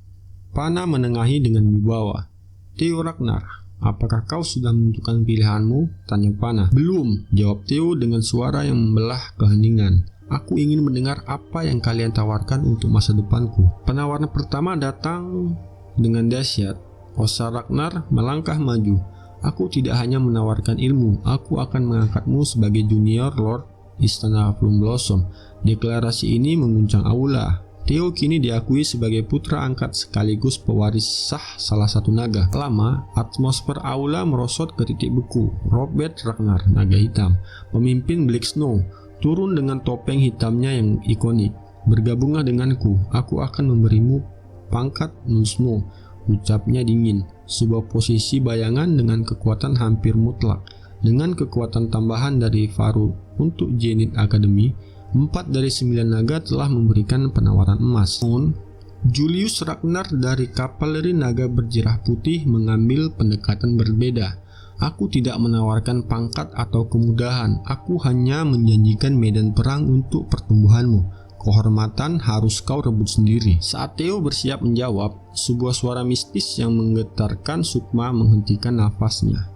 Fana menengahi dengan wibawa. Theo Ragnar, apakah kau sudah menentukan pilihanmu? Tanya Fana. Belum, jawab Theo dengan suara yang membelah keheningan. Aku ingin mendengar apa yang kalian tawarkan untuk masa depanku. Penawaran pertama datang dengan dahsyat. Osa Ragnar melangkah maju. Aku tidak hanya menawarkan ilmu, aku akan mengangkatmu sebagai junior Lord Istana Plum Blossom. Deklarasi ini mengguncang aula. Theo kini diakui sebagai putra angkat sekaligus pewaris sah salah satu naga. Lama, atmosfer aula merosot ke titik beku. Robert Ragnar, naga hitam, pemimpin Black Snow, turun dengan topeng hitamnya yang ikonik. Bergabunglah denganku, aku akan memberimu pangkat Moon Snow. Ucapnya dingin, sebuah posisi bayangan dengan kekuatan hampir mutlak. Dengan kekuatan tambahan dari Faru untuk Zenith Academy, 4 dari 9 naga telah memberikan penawaran emas. Namun, Julius Ragnar dari kavaleri naga berjirah putih mengambil pendekatan berbeda. Aku tidak menawarkan pangkat atau kemudahan, aku hanya menjanjikan medan perang untuk pertumbuhanmu. Kehormatan harus kau rebut sendiri. Saat Theo bersiap menjawab, sebuah suara mistis yang menggetarkan Sukma menghentikan nafasnya.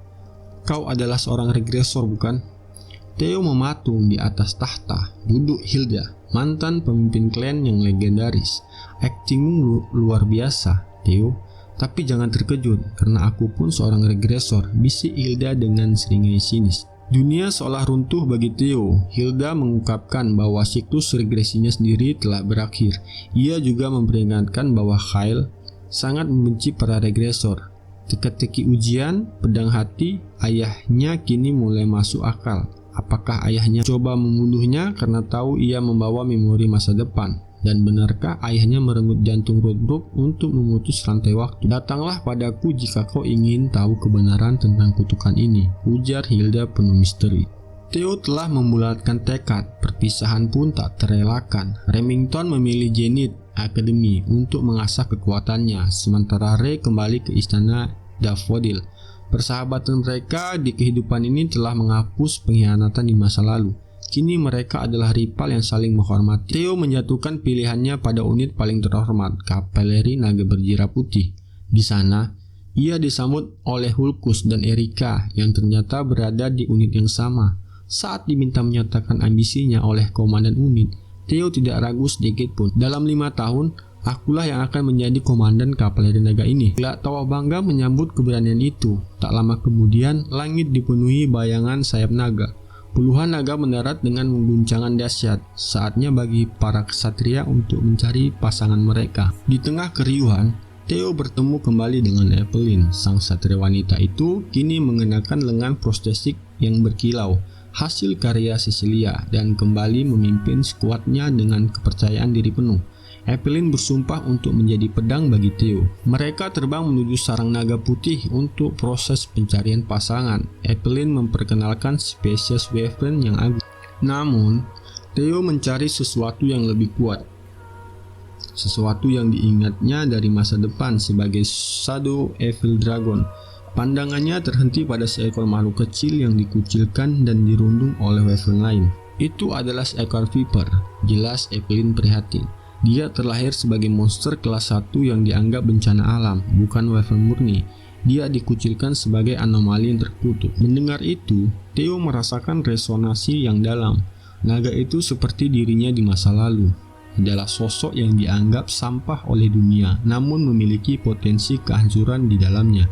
Kau adalah seorang regresor, bukan? Theo mematung di atas tahta. Duduk Hilda, mantan pemimpin klan yang legendaris. Aktingmu luar biasa, Theo. Tapi jangan terkejut, karena aku pun seorang regresor, bisik Hilda dengan seringai sinis. Dunia seolah runtuh bagi Theo. Hilda mengungkapkan bahwa siklus regresinya sendiri telah berakhir. Ia juga memperingatkan bahwa Kyle sangat membenci para regresor. Teka-teki ujian, pedang hati, ayahnya kini mulai masuk akal. Apakah ayahnya coba membunuhnya karena tahu ia membawa memori masa depan? Dan benarkah ayahnya merenggut jantung Rodbrok untuk memutus rantai waktu? Datanglah padaku jika kau ingin tahu kebenaran tentang kutukan ini, ujar Hilda penuh misteri. Theo telah membulatkan tekad, perpisahan pun tak terelakkan. Remington memilih Zenith Academy untuk mengasah kekuatannya, sementara Ray kembali ke istana Daffodil. Persahabatan mereka di kehidupan ini telah menghapus pengkhianatan di masa lalu. Kini mereka adalah rival yang saling menghormati. Theo menjatuhkan pilihannya pada unit paling terhormat, Kavaleri Naga Berjira Putih. Di sana, ia disambut oleh Hulkus dan Erika yang ternyata berada di unit yang sama. Saat diminta menyatakan ambisinya oleh komandan unit, Theo tidak ragu sedikit pun. Dalam 5 tahun, akulah yang akan menjadi komandan Kavaleri Naga ini. Gelak tawa bangga menyambut keberanian itu. Tak lama kemudian, langit dipenuhi bayangan sayap naga. Puluhan naga mendarat dengan guncangan dahsyat. Saatnya bagi para ksatria untuk mencari pasangan mereka. Di tengah keriuhan, Theo bertemu kembali dengan Evelyn. Sang satria wanita itu kini mengenakan lengan protesik yang berkilau, hasil karya Cecilia, dan kembali memimpin skuadnya dengan kepercayaan diri penuh. Evelyn bersumpah untuk menjadi pedang bagi Theo. Mereka terbang menuju sarang naga putih untuk proses pencarian pasangan. Evelyn memperkenalkan spesies wyvern yang agung. Namun, Theo mencari sesuatu yang lebih kuat. Sesuatu yang diingatnya dari masa depan sebagai Shadow Evil Dragon. Pandangannya terhenti pada seekor makhluk kecil yang dikucilkan dan dirundung oleh wyvern lain. Itu adalah seekor viper. Jelas Evelyn prihatin. Dia terlahir sebagai monster kelas 1 yang dianggap bencana alam, bukan wyvern murni. Dia dikucilkan sebagai anomali yang terkutuk. Mendengar itu, Theo merasakan resonansi yang dalam. Naga itu seperti dirinya di masa lalu. Adalah sosok yang dianggap sampah oleh dunia, namun memiliki potensi kehancuran di dalamnya.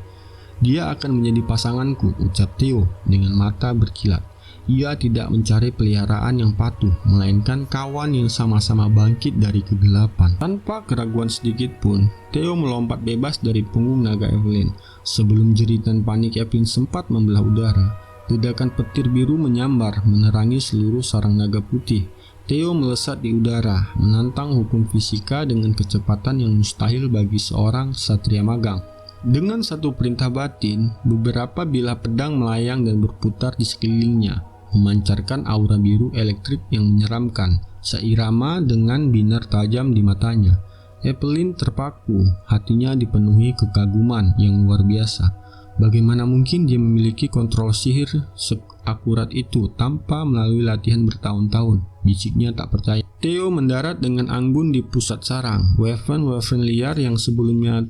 Dia akan menjadi pasanganku, ucap Theo dengan mata berkilat. Ia tidak mencari peliharaan yang patuh, melainkan kawan yang sama-sama bangkit dari kegelapan. Tanpa keraguan sedikit pun, Theo melompat bebas dari punggung naga Evelyn. Sebelum jeritan panik Evelyn sempat membelah udara, ledakan petir biru menyambar menerangi seluruh sarang naga putih. Theo melesat di udara, menantang hukum fisika dengan kecepatan yang mustahil bagi seorang satria magang. Dengan satu perintah batin, beberapa bilah pedang melayang dan berputar di sekelilingnya, memancarkan aura biru elektrik yang menyeramkan, seirama dengan binar tajam di matanya. Evelyn terpaku, hatinya dipenuhi kekaguman yang luar biasa. Bagaimana mungkin dia memiliki kontrol sihir seakurat itu tanpa melalui latihan bertahun-tahun? Bisiknya tak percaya. Theo mendarat dengan anggun di pusat sarang. Wyvern liar yang sebelumnya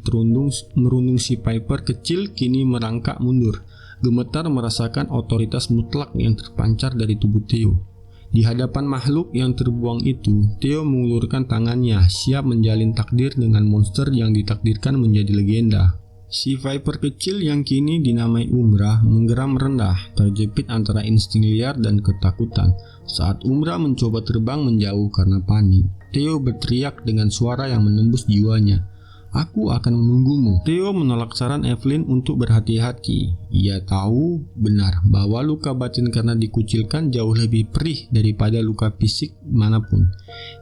merundung si Piper kecil kini merangkak mundur. Gemetar merasakan otoritas mutlak yang terpancar dari tubuh Theo. Di hadapan makhluk yang terbuang itu, Theo mengulurkan tangannya, siap menjalin takdir dengan monster yang ditakdirkan menjadi legenda. Si Viper kecil yang kini dinamai Umrah menggeram rendah, terjepit antara insting liar dan ketakutan. Saat Umrah mencoba terbang menjauh karena panik, Theo berteriak dengan suara yang menembus jiwanya, "Aku akan menunggumu." Theo menolak saran Evelyn untuk berhati-hati. Ia tahu benar bahwa luka batin karena dikucilkan jauh lebih perih daripada luka fisik manapun.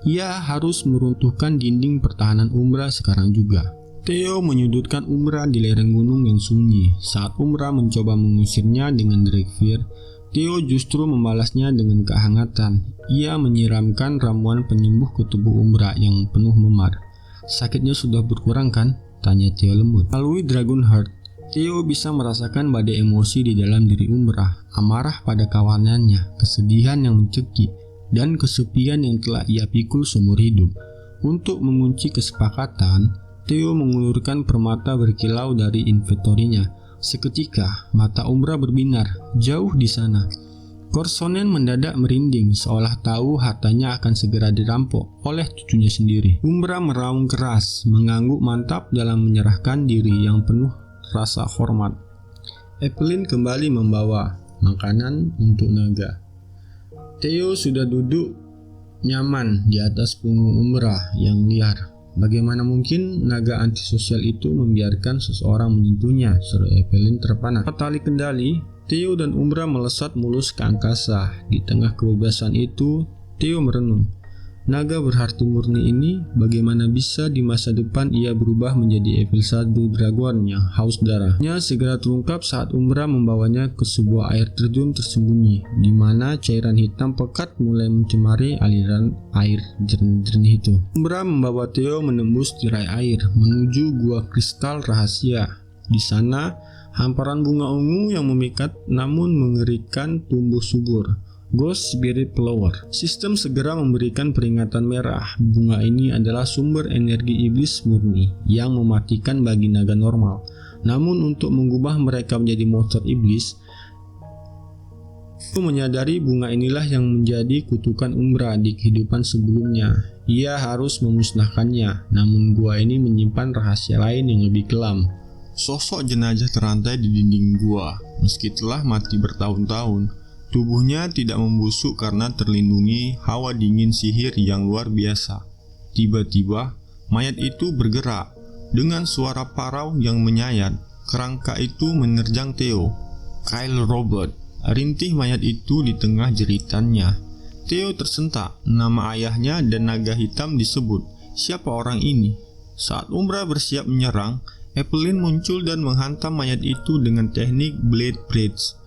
Ia harus meruntuhkan dinding pertahanan Umrah sekarang juga. Theo menyudutkan Umrah di lereng gunung yang sunyi. Saat Umrah mencoba mengusirnya dengan Drakefir, Theo justru membalasnya dengan kehangatan. Ia menyiramkan ramuan penyembuh ke tubuh Umrah yang penuh memar. "Sakitnya sudah berkurang kan?" tanya Theo lembut. Melalui Dragon Heart, Theo bisa merasakan badai emosi di dalam diri Umbra, amarah pada kawanannya, kesedihan yang mencekik, dan kesepian yang telah ia pikul seumur hidup. Untuk mengunci kesepakatan, Theo mengulurkan permata berkilau dari inventorinya. Seketika, mata Umbra berbinar, jauh di sana. Korsonen mendadak merinding, seolah tahu hartanya akan segera dirampok oleh cucunya sendiri. Umbra meraung keras, mengangguk mantap dalam menyerahkan diri yang penuh rasa hormat. Evelyn kembali membawa makanan untuk naga. Theo sudah duduk nyaman di atas punggung Umbra yang liar. Bagaimana mungkin naga antisosial itu membiarkan seseorang menyentuhnya, seru Evelyn terpana. Tali kendali, Theo dan Umbra melesat mulus ke angkasa. Di tengah kebebasan itu, Theo merenung. Naga berhati murni ini, bagaimana bisa di masa depan ia berubah menjadi Evil Shadow Dragon yang haus darahnya segera terungkap saat Umbra membawanya ke sebuah air terjun tersembunyi, di mana cairan hitam pekat mulai mencemari aliran air jernih itu. Umbra membawa Theo menembus tirai air menuju gua kristal rahasia. Di sana, hamparan bunga ungu yang memikat namun mengerikan tumbuh subur. Ghost Spirit Flower. Sistem segera memberikan peringatan merah. Bunga ini adalah sumber energi iblis murni yang mematikan bagi naga normal. Namun untuk mengubah mereka menjadi monster iblis, menyadari bunga inilah yang menjadi kutukan Umbra di kehidupan sebelumnya. Ia harus memusnahkannya, namun gua ini menyimpan rahasia lain yang lebih kelam. Sosok jenazah terantai di dinding gua. Meski telah mati bertahun-tahun, tubuhnya tidak membusuk karena terlindungi hawa dingin sihir yang luar biasa. Tiba-tiba, mayat itu bergerak. Dengan suara parau yang menyayat, kerangka itu menerjang Theo. Kyle Robert, rintih mayat itu di tengah jeritannya. Theo tersentak, nama ayahnya dan naga hitam disebut. Siapa orang ini? Saat Umbra bersiap menyerang, Evelyn muncul dan menghantam mayat itu dengan teknik Blade Bridge.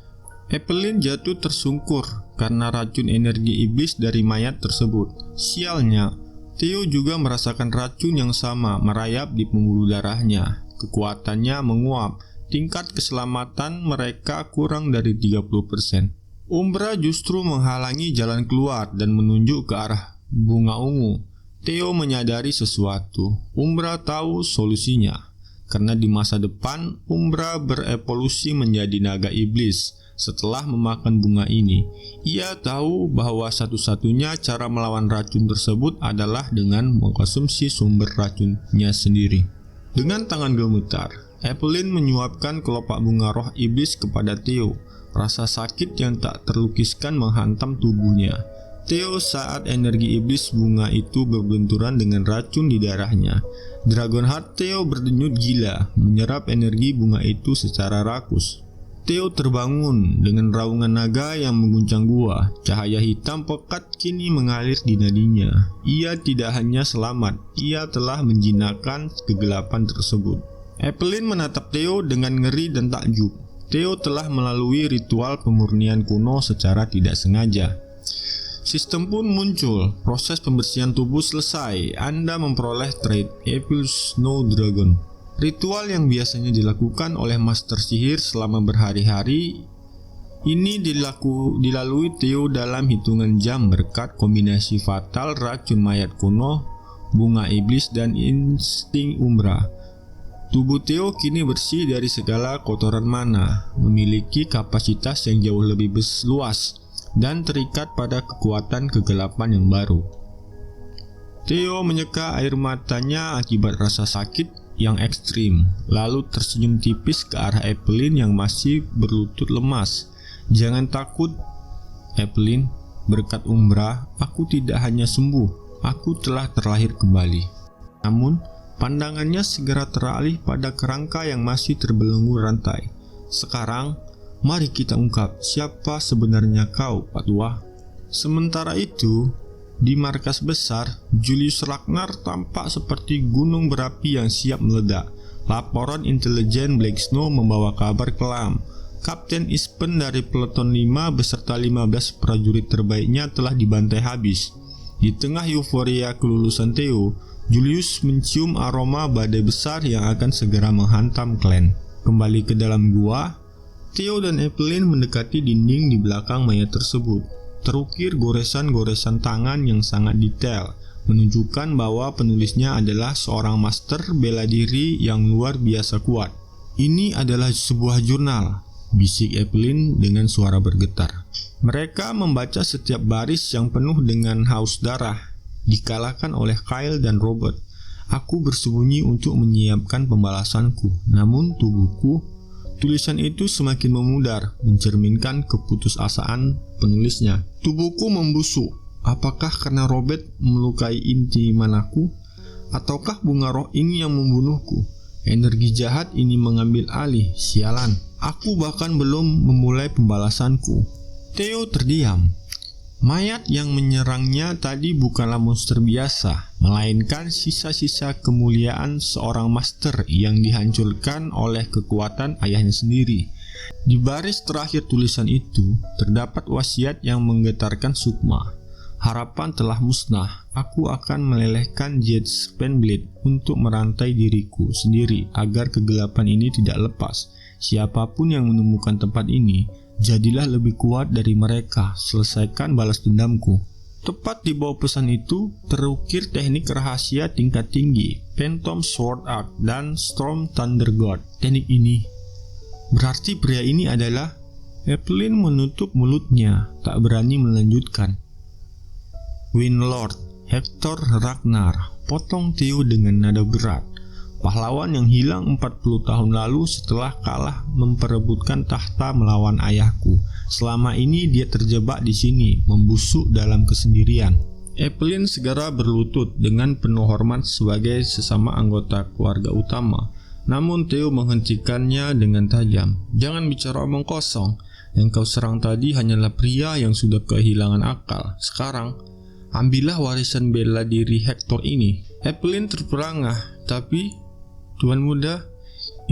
Evelyn jatuh tersungkur karena racun energi iblis dari mayat tersebut. Sialnya, Theo juga merasakan racun yang sama merayap di pembuluh darahnya. Kekuatannya menguap, tingkat keselamatan mereka kurang dari 30%. Umbra justru menghalangi jalan keluar dan menunjuk ke arah bunga ungu. Theo menyadari sesuatu. Umbra tahu solusinya. Karena di masa depan, Umbra berevolusi menjadi naga iblis. Setelah memakan bunga ini, ia tahu bahwa satu-satunya cara melawan racun tersebut adalah dengan mengkonsumsi sumber racunnya sendiri. Dengan tangan gemetar, Evelyn menyuapkan kelopak bunga roh iblis kepada Theo. Rasa sakit yang tak terlukiskan menghantam tubuhnya. Theo saat energi iblis bunga itu berbenturan dengan racun di darahnya. Dragonheart Theo berdenyut gila, menyerap energi bunga itu secara rakus. Theo terbangun dengan raungan naga yang mengguncang gua. Cahaya hitam pekat kini mengalir di nadinya. Ia tidak hanya selamat, ia telah menjinakkan kegelapan tersebut. Evelyn menatap Theo dengan ngeri dan takjub. Theo telah melalui ritual pemurnian kuno secara tidak sengaja. Sistem pun muncul. Proses pembersihan tubuh selesai. Anda memperoleh trait Evil Snow Dragon. Ritual yang biasanya dilakukan oleh master sihir selama berhari-hari ini dilalui Theo dalam hitungan jam berkat kombinasi fatal racun mayat kuno, bunga iblis, dan insting Umbra. Tubuh Theo kini bersih dari segala kotoran mana, memiliki kapasitas yang jauh lebih luas, dan terikat pada kekuatan kegelapan yang baru. Theo menyeka air matanya akibat rasa sakit yang ekstrim, lalu tersenyum tipis ke arah Evelyn yang masih berlutut lemas. Jangan takut, Evelyn, berkat Umbra, aku tidak hanya sembuh, aku telah terlahir kembali. Namun, pandangannya segera teralih pada kerangka yang masih terbelenggu rantai. Sekarang, mari kita ungkap siapa sebenarnya kau, Patwa. Sementara itu, di markas besar, Julius Ragnar tampak seperti gunung berapi yang siap meledak. Laporan intelijen Black Snow membawa kabar kelam. Kapten Ispen dari Peleton 5 beserta 15 prajurit terbaiknya telah dibantai habis. Di tengah euforia kelulusan Theo, Julius mencium aroma badai besar yang akan segera menghantam klan. Kembali ke dalam gua, Theo dan Evelyn mendekati dinding di belakang mayat tersebut. Terukir goresan-goresan tangan yang sangat detail, menunjukkan bahwa penulisnya adalah seorang master bela diri yang luar biasa kuat. Ini adalah sebuah jurnal, bisik Evelyn dengan suara bergetar. Mereka membaca setiap baris yang penuh dengan haus darah, dikalahkan oleh Kyle dan Robert. Aku bersembunyi untuk menyiapkan pembalasanku, namun tubuhku, tulisan itu semakin memudar, mencerminkan keputusasaan penulisnya. Tubuhku membusuk. Apakah karena Robert melukai inti manaku? Ataukah bunga roh ini yang membunuhku? Energi jahat ini mengambil alih, sialan. Aku bahkan belum memulai pembalasanku. Theo terdiam. Mayat yang menyerangnya tadi bukanlah monster biasa, melainkan sisa-sisa kemuliaan seorang master yang dihancurkan oleh kekuatan ayahnya sendiri. Di baris terakhir tulisan itu, terdapat wasiat yang menggetarkan sukma. Harapan telah musnah. Aku akan melelehkan Jade Spanblade untuk merantai diriku sendiri agar kegelapan ini tidak lepas. Siapapun yang menemukan tempat ini, jadilah lebih kuat dari mereka. Selesaikan balas dendamku. Tepat di bawah pesan itu terukir teknik rahasia tingkat tinggi, Phantom Sword Art dan Storm Thunder God. Teknik ini berarti pria ini adalah... Evelyn menutup mulutnya, tak berani melanjutkan. Winlord Hector Ragnar, potong Theo dengan nada berat. Pahlawan yang hilang 40 tahun lalu setelah kalah memperebutkan tahta melawan ayahku. Selama ini dia terjebak di sini, membusuk dalam kesendirian. Evelyn segera berlutut dengan penuh hormat sebagai sesama anggota keluarga utama. Namun Theo menghentikannya dengan tajam. Jangan bicara omong kosong. Yang kau serang tadi hanyalah pria yang sudah kehilangan akal. Sekarang, ambillah warisan bela diri Hector ini. Evelyn terperangah. Tapi, Tuan Muda,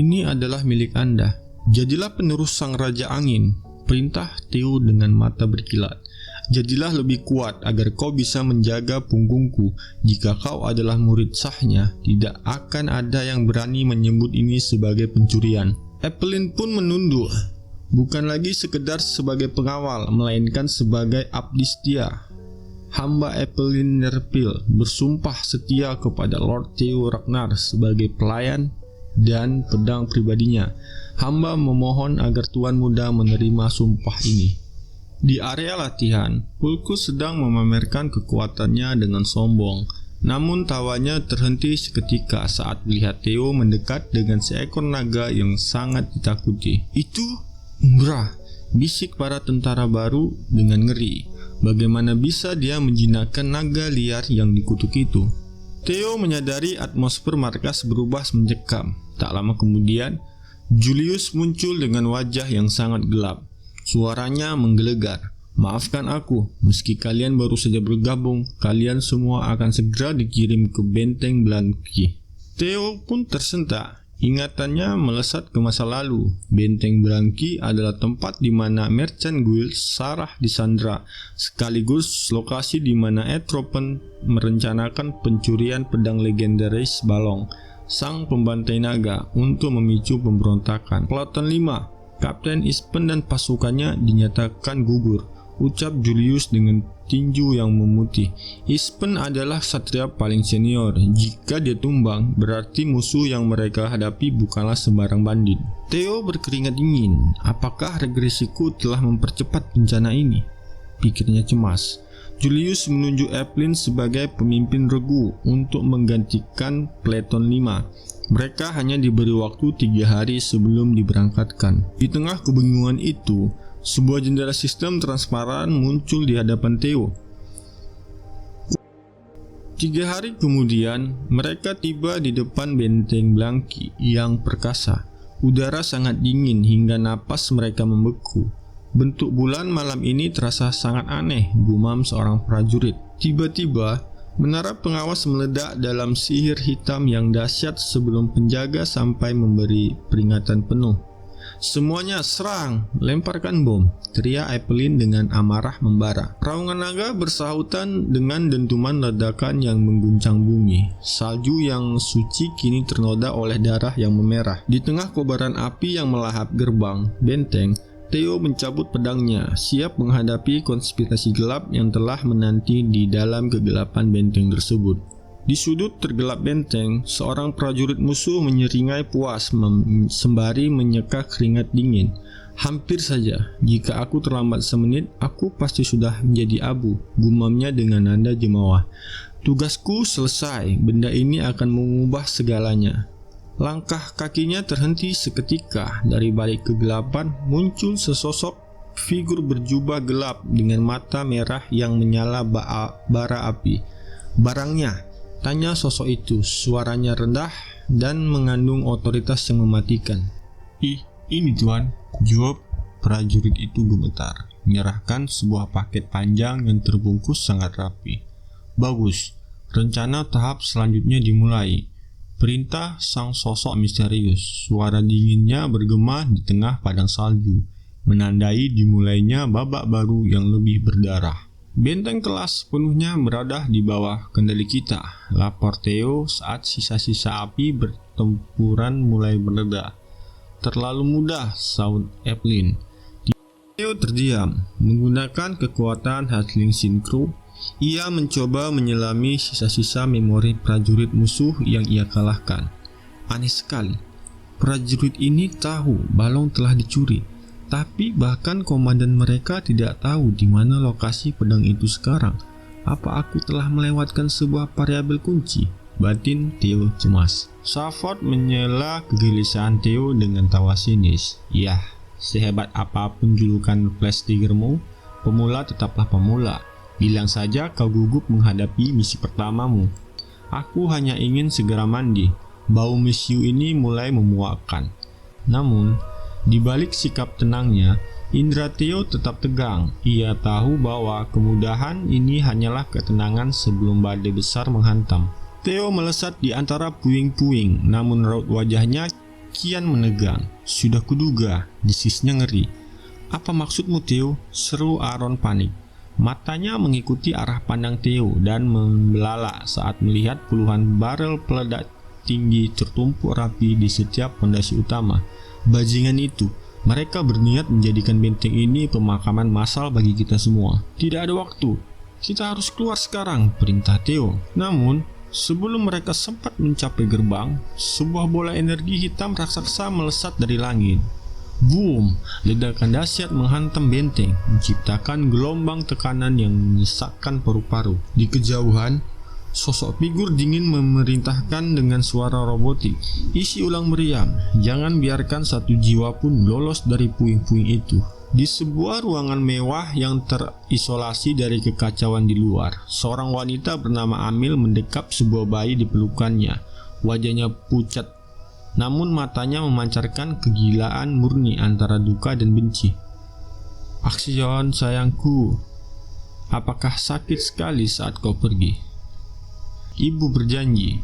ini adalah milik Anda. Jadilah penerus sang Raja Angin, perintah Theo dengan mata berkilat. Jadilah lebih kuat agar kau bisa menjaga punggungku. Jika kau adalah murid sahnya, tidak akan ada yang berani menyebut ini sebagai pencurian. Evelyn pun menunduk, bukan lagi sekedar sebagai pengawal, melainkan sebagai abdi setia. Hamba Evelyn Nerpil bersumpah setia kepada Lord Theo Ragnar sebagai pelayan dan pedang pribadinya. Hamba memohon agar Tuan Muda menerima sumpah ini. Di area latihan, Pulkus sedang memamerkan kekuatannya dengan sombong. Namun tawanya terhenti seketika saat melihat Theo mendekat dengan seekor naga yang sangat ditakuti. Itu Umbra, bisik para tentara baru dengan ngeri. Bagaimana bisa dia menjinakkan naga liar yang dikutuk itu? Theo menyadari atmosfer markas berubah mencekam. Tak lama kemudian, Julius muncul dengan wajah yang sangat gelap. Suaranya menggelegar. Maafkan aku, meski kalian baru saja bergabung, kalian semua akan segera dikirim ke benteng Blanki. Theo pun tersentak. Ingatannya melesat ke masa lalu. Benteng Blanki adalah tempat di mana Merchant Guild Sarah disandra, sekaligus lokasi di mana Etropen merencanakan pencurian pedang legendaris Balong, sang pembantai naga, untuk memicu pemberontakan. Pelaton 5, Kapten Ispen dan pasukannya dinyatakan gugur, ucap Julius dengan tinju yang memutih. Ispen adalah satria paling senior. Jika dia tumbang, berarti musuh yang mereka hadapi bukanlah sembarang bandit. Theo berkeringat dingin. Apakah regresiku telah mempercepat bencana ini? Pikirnya cemas. Julius menunjuk Evelyn sebagai pemimpin regu untuk menggantikan Peleton 5. Mereka hanya diberi waktu 3 hari sebelum diberangkatkan. Di tengah kebingungan itu, sebuah jendela sistem transparan muncul di hadapan Theo. 3 hari kemudian, mereka tiba di depan benteng Blanki yang perkasa. Udara sangat dingin hingga napas mereka membeku. Bentuk bulan malam ini terasa sangat aneh, gumam seorang prajurit. Tiba-tiba, menara pengawas meledak dalam sihir hitam yang dahsyat sebelum penjaga sampai memberi peringatan penuh. Semuanya serang, lemparkan bom, teriak Evelyn dengan amarah membara. Raungan naga bersahutan dengan dentuman ledakan yang mengguncang bumi. Salju yang suci kini ternoda oleh darah yang memerah. Di tengah kobaran api yang melahap gerbang benteng, Theo mencabut pedangnya, siap menghadapi konspirasi gelap yang telah menanti di dalam kegelapan benteng tersebut. Di sudut tergelap benteng, seorang prajurit musuh menyeringai puas sembari menyeka keringat dingin. Hampir saja, jika aku terlambat semenit, aku pasti sudah menjadi abu, gumamnya dengan nada jemawa. Tugasku selesai, benda ini akan mengubah segalanya. Langkah kakinya terhenti seketika. Dari balik kegelapan muncul sesosok figur berjubah gelap dengan mata merah yang menyala bara api. Barangnya? Tanya sosok itu, suaranya rendah dan mengandung otoritas yang mematikan. Ini tuan, jawab prajurit itu gemetar, menyerahkan sebuah paket panjang yang terbungkus sangat rapi. Bagus, rencana tahap selanjutnya dimulai. Perintah sang sosok misterius, suara dinginnya bergema di tengah padang salju, menandai dimulainya babak baru yang lebih berdarah. Benteng kelas sepenuhnya berada di bawah kendali kita, lapor Theo saat sisa-sisa api bertempuran mulai mereda. Terlalu mudah, saut Evelyn. Theo terdiam, menggunakan kekuatan Hatchling Synchro. Ia mencoba menyelami sisa-sisa memori prajurit musuh yang ia kalahkan. Aneh sekali, prajurit ini tahu balong telah dicuri. Tapi bahkan komandan mereka tidak tahu di mana lokasi pedang itu sekarang. Apa aku telah melewatkan sebuah variabel kunci? Batin Theo cemas. Safford menyela kegelisahan Theo dengan tawa sinis. Yah, sehebat apapun julukan Flash Tigermu, pemula tetaplah pemula. Bilang saja kau gugup menghadapi misi pertamamu. Aku hanya ingin segera mandi. Bau mesiu ini mulai memuakkan. Namun, di balik sikap tenangnya, indera Theo tetap tegang. Ia tahu bahwa kemudahan ini hanyalah ketenangan sebelum badai besar menghantam. Theo melesat di antara puing-puing, namun raut wajahnya kian menegang. Sudah kuduga, desisnya ngeri. Apa maksudmu, Theo? Seru Aaron panik. Matanya mengikuti arah pandang Theo dan membelalak saat melihat puluhan barel peledak tinggi tertumpuk rapi di setiap fondasi utama. Bajingan itu, mereka berniat menjadikan benteng ini pemakaman massal bagi kita semua. Tidak ada waktu, kita harus keluar sekarang, perintah Theo. Namun, sebelum mereka sempat mencapai gerbang, sebuah bola energi hitam raksasa melesat dari langit. Boom! Ledakan dahsyat menghantam benteng, menciptakan gelombang tekanan yang menyesakkan paru-paru. Di kejauhan, sosok figur dingin memerintahkan dengan suara robotik. Isi ulang meriam, jangan biarkan satu jiwa pun lolos dari puing-puing itu. Di sebuah ruangan mewah yang terisolasi dari kekacauan di luar, seorang wanita bernama Amil mendekap sebuah bayi di pelukannya. Wajahnya pucat, namun matanya memancarkan kegilaan murni antara duka dan benci. Aksion sayangku, apakah sakit sekali saat kau pergi? Ibu berjanji,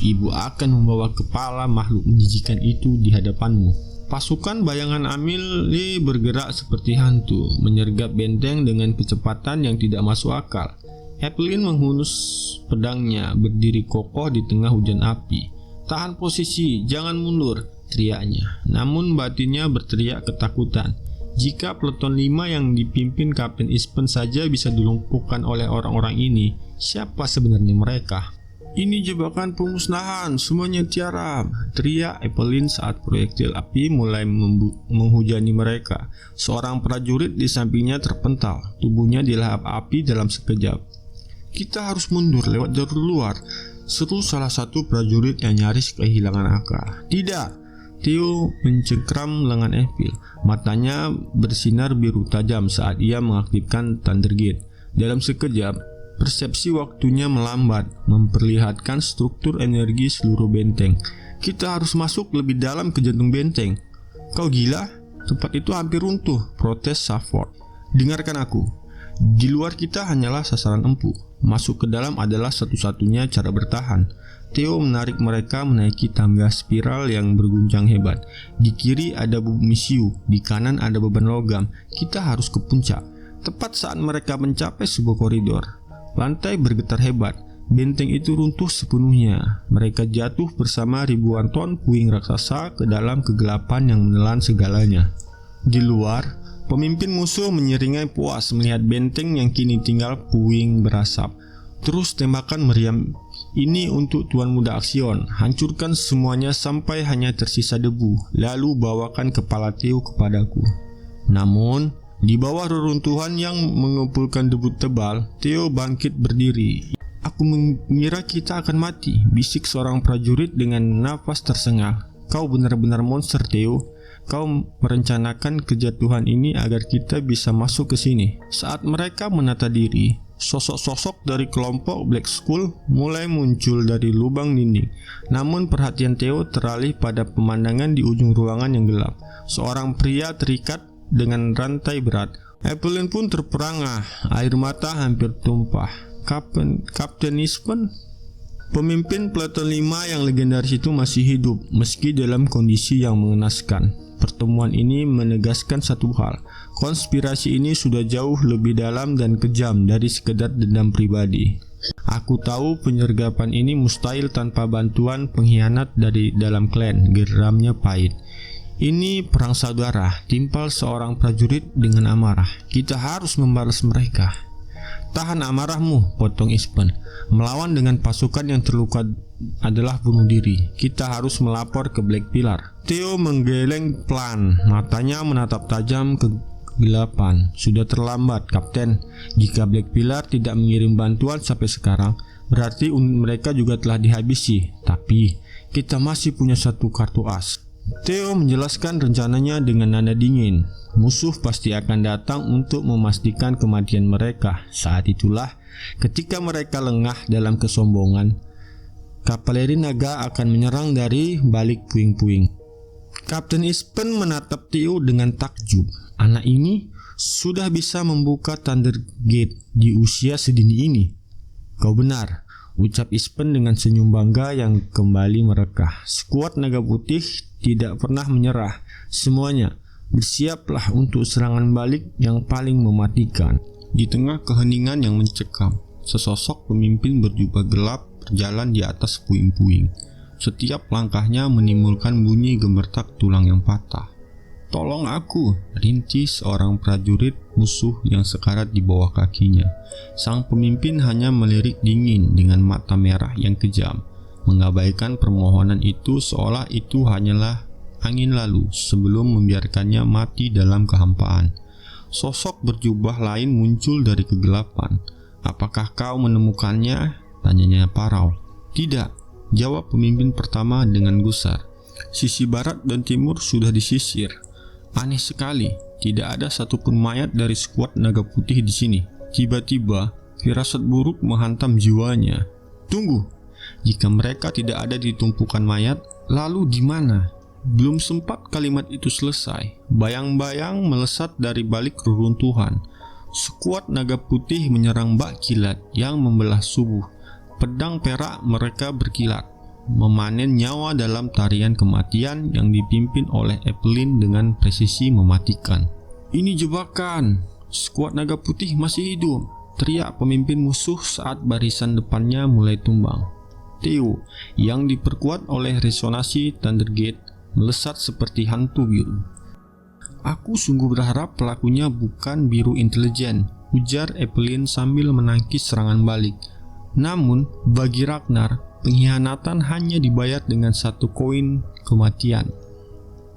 ibu akan membawa kepala makhluk menjijikan itu di hadapanmu. Pasukan bayangan Amelie bergerak seperti hantu, menyergap benteng dengan kecepatan yang tidak masuk akal. Evelyn menghunus pedangnya, berdiri kokoh di tengah hujan api. Tahan posisi, jangan mundur, teriaknya. Namun batinnya berteriak ketakutan. Jika Peleton 5 yang dipimpin Kapten Ispen saja bisa dilumpuhkan oleh orang-orang ini, siapa sebenarnya mereka? Ini jebakan pemusnahan, semuanya tiarap, teriak Evelyn saat proyektil api mulai menghujani mereka. Seorang prajurit di sampingnya terpental, tubuhnya dilahap api dalam sekejap. Kita harus mundur lewat jalur luar, seru salah satu prajurit yang nyaris kehilangan akal. Tidak! Theo mencengkram lengan Evelyn. Matanya bersinar biru tajam saat ia mengaktifkan Thunder Gate. Dalam sekejap, persepsi waktunya melambat, memperlihatkan struktur energi seluruh benteng. Kita harus masuk lebih dalam ke jantung benteng. Kau gila? Tempat itu hampir runtuh, protes Safford. Dengarkan aku. Di luar kita hanyalah sasaran empuk. Masuk ke dalam adalah satu-satunya cara bertahan. Theo menarik mereka menaiki tangga spiral yang berguncang hebat. Di kiri ada bubuk misiu, di kanan ada beban logam. Kita harus ke puncak. Tepat saat mereka mencapai sebuah koridor, lantai bergetar hebat. Benteng itu runtuh sepenuhnya. Mereka jatuh bersama ribuan ton puing raksasa ke dalam kegelapan yang menelan segalanya. Di luar, pemimpin musuh menyeringai puas melihat benteng yang kini tinggal puing berasap. Terus tembakan meriam ini untuk Tuan Muda Aksion. Hancurkan semuanya sampai hanya tersisa debu. Lalu bawakan kepala Theo kepadaku. Namun, di bawah reruntuhan yang mengumpulkan debu tebal, Theo bangkit berdiri. Aku mengira kita akan mati, bisik seorang prajurit dengan nafas tersengal. Kau benar-benar monster, Theo. Kau merencanakan kejatuhan ini agar kita bisa masuk ke sini. Saat mereka menata diri, sosok-sosok dari kelompok Black Skull mulai muncul dari lubang dinding. Namun perhatian Theo teralih pada pemandangan di ujung ruangan yang gelap. Seorang pria terikat dengan rantai berat. Evelyn pun terperangah, air mata hampir tumpah. Kapten Ispen, pemimpin Platon 5 yang legendaris itu, masih hidup meski dalam kondisi yang mengenaskan. Pertemuan ini menegaskan satu hal. Konspirasi ini sudah jauh lebih dalam dan kejam dari sekedar dendam pribadi. Aku tahu penyergapan ini mustahil tanpa bantuan pengkhianat dari dalam klan, geramnya pahit. Ini perang saudara, timpal seorang prajurit dengan amarah. Kita harus membalas mereka. Tahan amarahmu, potong Ispen. Melawan dengan pasukan yang terluka adalah bunuh diri. Kita harus melapor ke Black Pillar. Theo menggeleng pelan, matanya menatap tajam ke kegelapan. Sudah terlambat, Kapten. Jika Black Pillar tidak mengirim bantuan sampai sekarang, berarti mereka juga telah dihabisi. Tapi kita masih punya satu kartu as. Theo menjelaskan rencananya dengan nada dingin. Musuh pasti akan datang untuk memastikan kematian mereka. Saat itulah, ketika mereka lengah dalam kesombongan, kavaleri naga akan menyerang dari balik puing-puing. Kapten Ispen menatap Theo dengan takjub. Anak ini sudah bisa membuka Thunder Gate di usia sedini ini. Kau benar, ucap Ispen dengan senyum bangga yang kembali merekah. Skuad naga putih tidak pernah menyerah. Semuanya bersiaplah untuk serangan balik yang paling mematikan. Di tengah keheningan yang mencekam, sesosok pemimpin berjubah gelap berjalan di atas puing-puing. Setiap langkahnya menimbulkan bunyi gemetar tulang yang patah. Tolong aku, rintih seorang prajurit musuh yang sekarat di bawah kakinya. Sang pemimpin hanya melirik dingin dengan mata merah yang kejam, mengabaikan permohonan itu seolah itu hanyalah angin lalu sebelum membiarkannya mati dalam kehampaan. Sosok berjubah lain muncul dari kegelapan. Apakah kau menemukannya? Tanyanya parau. Tidak, jawab pemimpin pertama dengan gusar. Sisi barat dan timur sudah disisir. Aneh sekali, tidak ada satupun mayat dari skuad naga putih di sini. Tiba-tiba, firasat buruk menghantam jiwanya. Tunggu, jika mereka tidak ada di tumpukan mayat, lalu di mana? Belum sempat kalimat itu selesai, bayang-bayang melesat dari balik reruntuhan. Skuad naga putih menyerang bak kilat yang membelah subuh. Pedang perak mereka berkilat, memanen nyawa dalam tarian kematian yang dipimpin oleh Evelyn dengan presisi mematikan. Ini jebakan, skuad naga putih masih hidup, teriak pemimpin musuh saat barisan depannya mulai tumbang. Theo, yang diperkuat oleh resonansi Thunder Gate, melesat seperti hantu biru. Aku sungguh berharap pelakunya bukan biru intelijen, ujar Evelyn sambil menangkis serangan balik. Namun, bagi Ragnar, pengkhianatan hanya dibayar dengan satu koin kematian.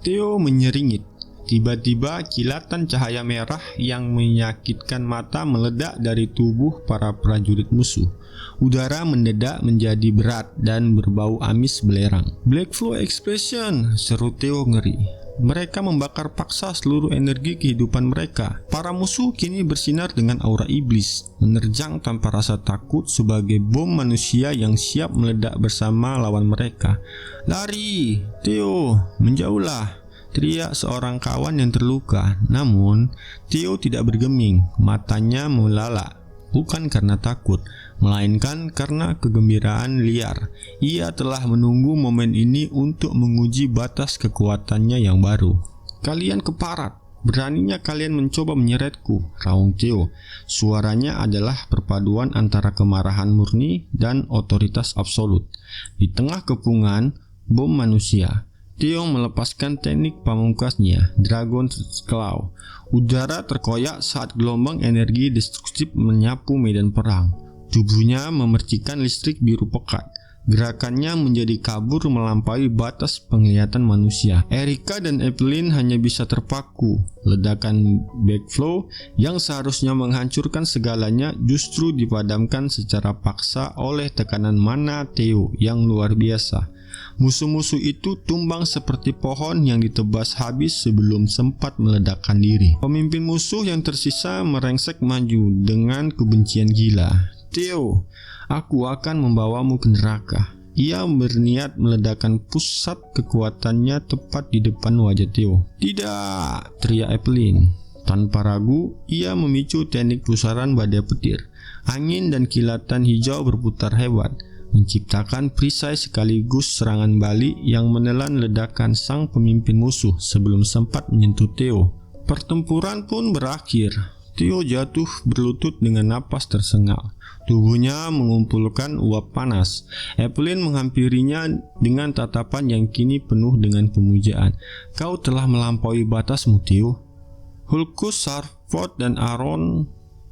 Theo menyeringit. Tiba-tiba kilatan cahaya merah yang menyakitkan mata meledak dari tubuh para prajurit musuh. Udara mendadak menjadi berat dan berbau amis belerang. Black Flow Expression, seru Theo ngeri. Mereka membakar paksa seluruh energi kehidupan mereka. Para musuh kini bersinar dengan aura iblis, menerjang tanpa rasa takut sebagai bom manusia yang siap meledak bersama lawan mereka. Lari, Theo, menjauhlah. teriak seorang kawan yang terluka. Namun, Theo tidak bergeming, matanya melalak. Bukan karena takut, melainkan karena kegembiraan liar. Ia telah menunggu momen ini untuk menguji batas kekuatannya yang baru. "Kalian keparat, beraninya kalian mencoba menyeretku," raung Theo. Suaranya adalah perpaduan antara kemarahan murni dan otoritas absolut. Di tengah kepungan bom manusia, Theo melepaskan teknik pamungkasnya, Dragon's Claw. Udara terkoyak saat gelombang energi destruktif menyapu medan perang. Tubuhnya memercikan listrik biru pekat. Gerakannya menjadi kabur melampaui batas penglihatan manusia. Erika dan Evelyn hanya bisa terpaku. Ledakan backflow yang seharusnya menghancurkan segalanya justru dipadamkan secara paksa oleh tekanan mana Theo yang luar biasa. Musuh-musuh itu tumbang seperti pohon yang ditebas habis sebelum sempat meledakkan diri. Pemimpin musuh yang tersisa merengsek maju dengan kebencian gila. "Theo, aku akan membawamu ke neraka." Ia berniat meledakkan pusat kekuatannya tepat di depan wajah Theo. "Tidak!" teriak Evelyn. Tanpa ragu, ia memicu teknik pusaran badai petir. Angin dan kilatan hijau berputar hebat, menciptakan perisai sekaligus serangan balik yang menelan ledakan sang pemimpin musuh sebelum sempat menyentuh Theo. Pertempuran pun berakhir. Theo jatuh berlutut dengan napas tersengal. Tubuhnya mengumpulkan uap panas. Evelyn menghampirinya dengan tatapan yang kini penuh dengan pemujaan. "Kau telah melampaui batasmu, Theo." Hulkus, Sarford, dan Aaron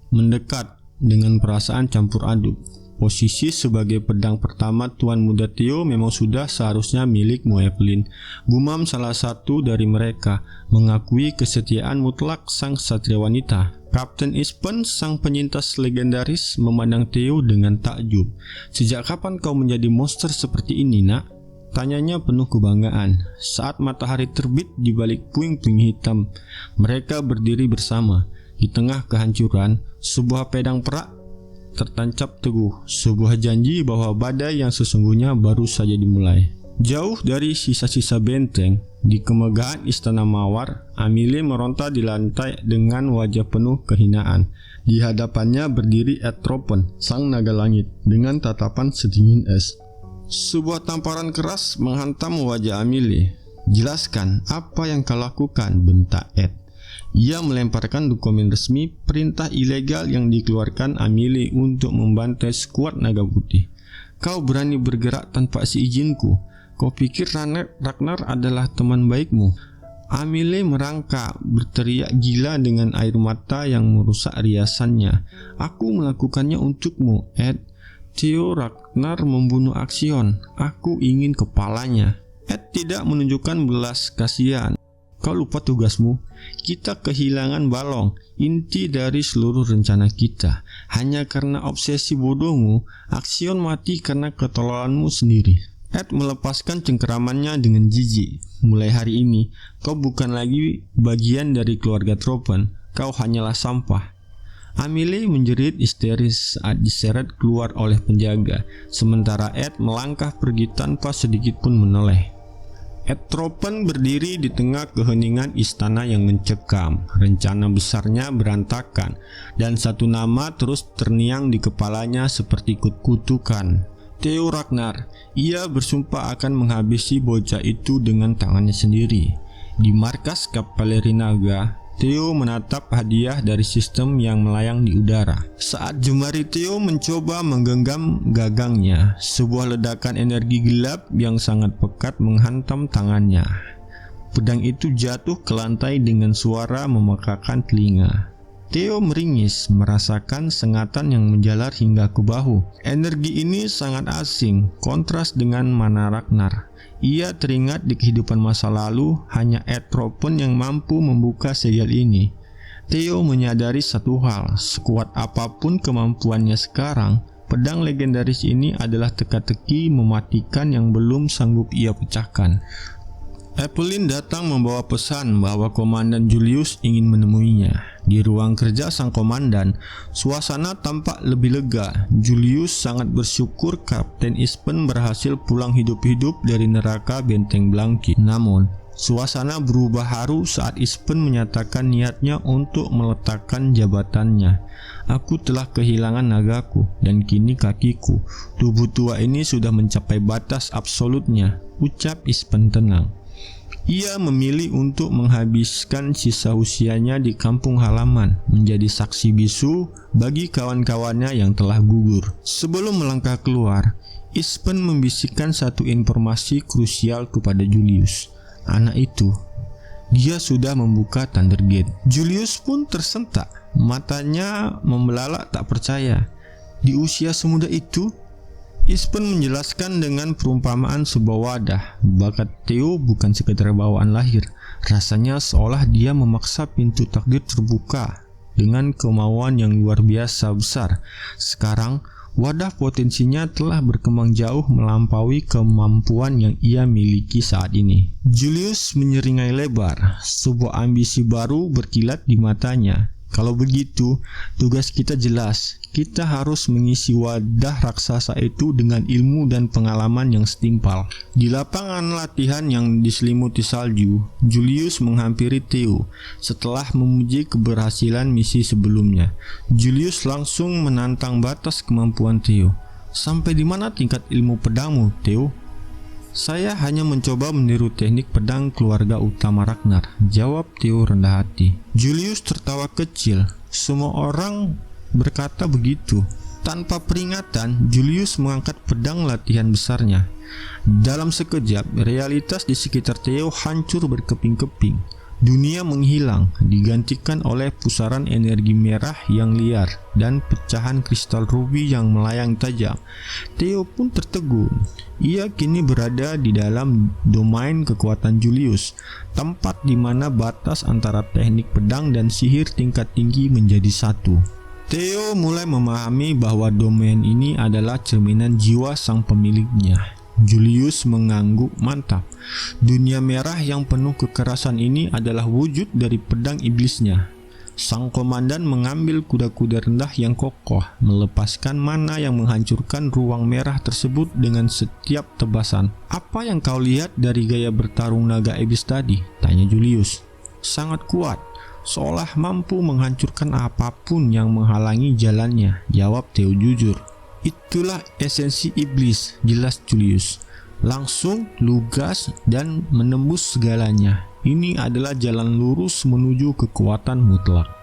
mendekat dengan perasaan campur aduk. Posisi sebagai pedang pertama Tuan Muda Theo memang sudah seharusnya milikmu, Evelyn. Gumam salah satu dari mereka, mengakui kesetiaan mutlak sang satria wanita. Kapten Ispen, sang penyintas legendaris, memandang Theo dengan takjub. "Sejak kapan kau menjadi monster seperti ini, nak?" tanyanya penuh kebanggaan. Saat matahari terbit di balik puing-puing hitam, mereka berdiri bersama. Di tengah kehancuran, sebuah pedang perak tertancap teguh, sebuah janji bahwa badai yang sesungguhnya baru saja dimulai. Jauh dari sisa-sisa benteng, di kemegahan istana Mawar, Amelie meronta di lantai dengan wajah penuh kehinaan. Di hadapannya berdiri Etropen, sang naga langit, dengan tatapan sedingin es. Sebuah tamparan keras menghantam wajah Amelie. "Jelaskan apa yang kau lakukan," bentak Ed. Ia melemparkan dokumen resmi perintah ilegal yang dikeluarkan Amelie untuk membantai skuad naga putih. "Kau berani bergerak tanpa seizinku? Kau pikir Ragnar adalah teman baikmu?" Amelie merangkak, berteriak gila dengan air mata yang merusak riasannya. "Aku melakukannya untukmu, Ed. Theo Ragnar membunuh Axion. Aku ingin kepalanya." Ed tidak menunjukkan belas kasihan. "Kau lupa tugasmu. Kita kehilangan Balong, inti dari seluruh rencana kita. Hanya karena obsesi bodohmu, Axion mati karena ketololanmu sendiri." Ed melepaskan cengkeramannya dengan jijik. "Mulai hari ini, kau bukan lagi bagian dari keluarga Tropen. Kau hanyalah sampah." Amelie menjerit histeris saat diseret keluar oleh penjaga, sementara Ed melangkah pergi tanpa sedikit pun menoleh. Etropen berdiri di tengah keheningan istana yang mencekam. Rencana besarnya berantakan, dan satu nama terus terngiang di kepalanya seperti kutukan. Theo Ragnar. Ia bersumpah akan menghabisi bocah itu dengan tangannya sendiri. Di markas kavaleri naga, Theo menatap hadiah dari sistem yang melayang di udara. Saat jemari Theo mencoba menggenggam gagangnya, sebuah ledakan energi gelap yang sangat pekat menghantam tangannya. Pedang itu jatuh ke lantai dengan suara memekakan telinga. Theo meringis, merasakan sengatan yang menjalar hingga ke bahu. Energi ini sangat asing, kontras dengan mana Ragnar. Ia teringat di kehidupan masa lalu, hanya Etropen yang mampu membuka segel ini. Theo menyadari satu hal, sekuat apapun kemampuannya sekarang, pedang legendaris ini adalah teka-teki mematikan yang belum sanggup ia pecahkan. Evelyn datang membawa pesan bahwa Komandan Julius ingin menemuinya. Di ruang kerja sang komandan, suasana tampak lebih lega. Julius sangat bersyukur Kapten Ispen berhasil pulang hidup-hidup dari neraka Benteng Blangkit. Namun, Suasana berubah haru saat Ispen menyatakan niatnya untuk meletakkan jabatannya. Aku telah kehilangan nagaku dan kini kakiku. Tubuh tua ini sudah mencapai batas absolutnya, ucap Ispen tenang. Ia memilih untuk menghabiskan sisa usianya di kampung halaman, menjadi saksi bisu bagi kawan-kawannya yang telah gugur. Sebelum melangkah keluar, Ispen membisikkan satu informasi krusial kepada Julius. Anak itu, dia sudah membuka Thunder Gate. Julius pun tersentak, matanya membelalak tak percaya. Di usia semuda itu, Ispen menjelaskan dengan perumpamaan sebuah wadah. Bakat Theo bukan sekedar bawaan lahir. Rasanya seolah dia memaksa pintu takdir terbuka dengan kemauan yang luar biasa besar. Sekarang, wadah potensinya telah berkembang jauh melampaui kemampuan yang ia miliki saat ini. Julius menyeringai lebar, sebuah ambisi baru berkilat di matanya. Kalau begitu, tugas kita jelas. Kita harus mengisi wadah raksasa itu dengan ilmu dan pengalaman yang setimpal. Di lapangan latihan yang diselimuti salju, Julius menghampiri Theo. Setelah memuji keberhasilan misi sebelumnya, Julius langsung menantang batas kemampuan Theo. Sampai di mana tingkat ilmu pedangmu, Theo? Saya hanya mencoba meniru teknik pedang keluarga utama Ragnar, jawab Theo rendah hati. Julius tertawa kecil. Semua orang berkata begitu. Tanpa peringatan, Julius mengangkat pedang latihan besarnya. Dalam sekejap, realitas di sekitar Theo hancur berkeping-keping. Dunia menghilang, digantikan oleh pusaran energi merah yang liar dan pecahan kristal ruby yang melayang tajam. Theo pun tertegun. Ia kini berada di dalam domain kekuatan Julius, tempat di mana batas antara teknik pedang dan sihir tingkat tinggi menjadi satu. Theo mulai memahami bahwa domain ini adalah cerminan jiwa sang pemiliknya. Julius mengangguk mantap. Dunia merah yang penuh kekerasan ini adalah wujud dari pedang iblisnya. Sang komandan mengambil kuda-kuda rendah yang kokoh, melepaskan mana yang menghancurkan ruang merah tersebut dengan setiap tebasan. Apa yang kau lihat dari gaya bertarung naga iblis tadi? Tanya Julius. Sangat kuat, seolah mampu menghancurkan apapun yang menghalangi jalannya, jawab Theo jujur. Itulah esensi iblis, jelas Julius. Langsung, lugas, dan menembus segalanya. Ini adalah jalan lurus menuju kekuatan mutlak.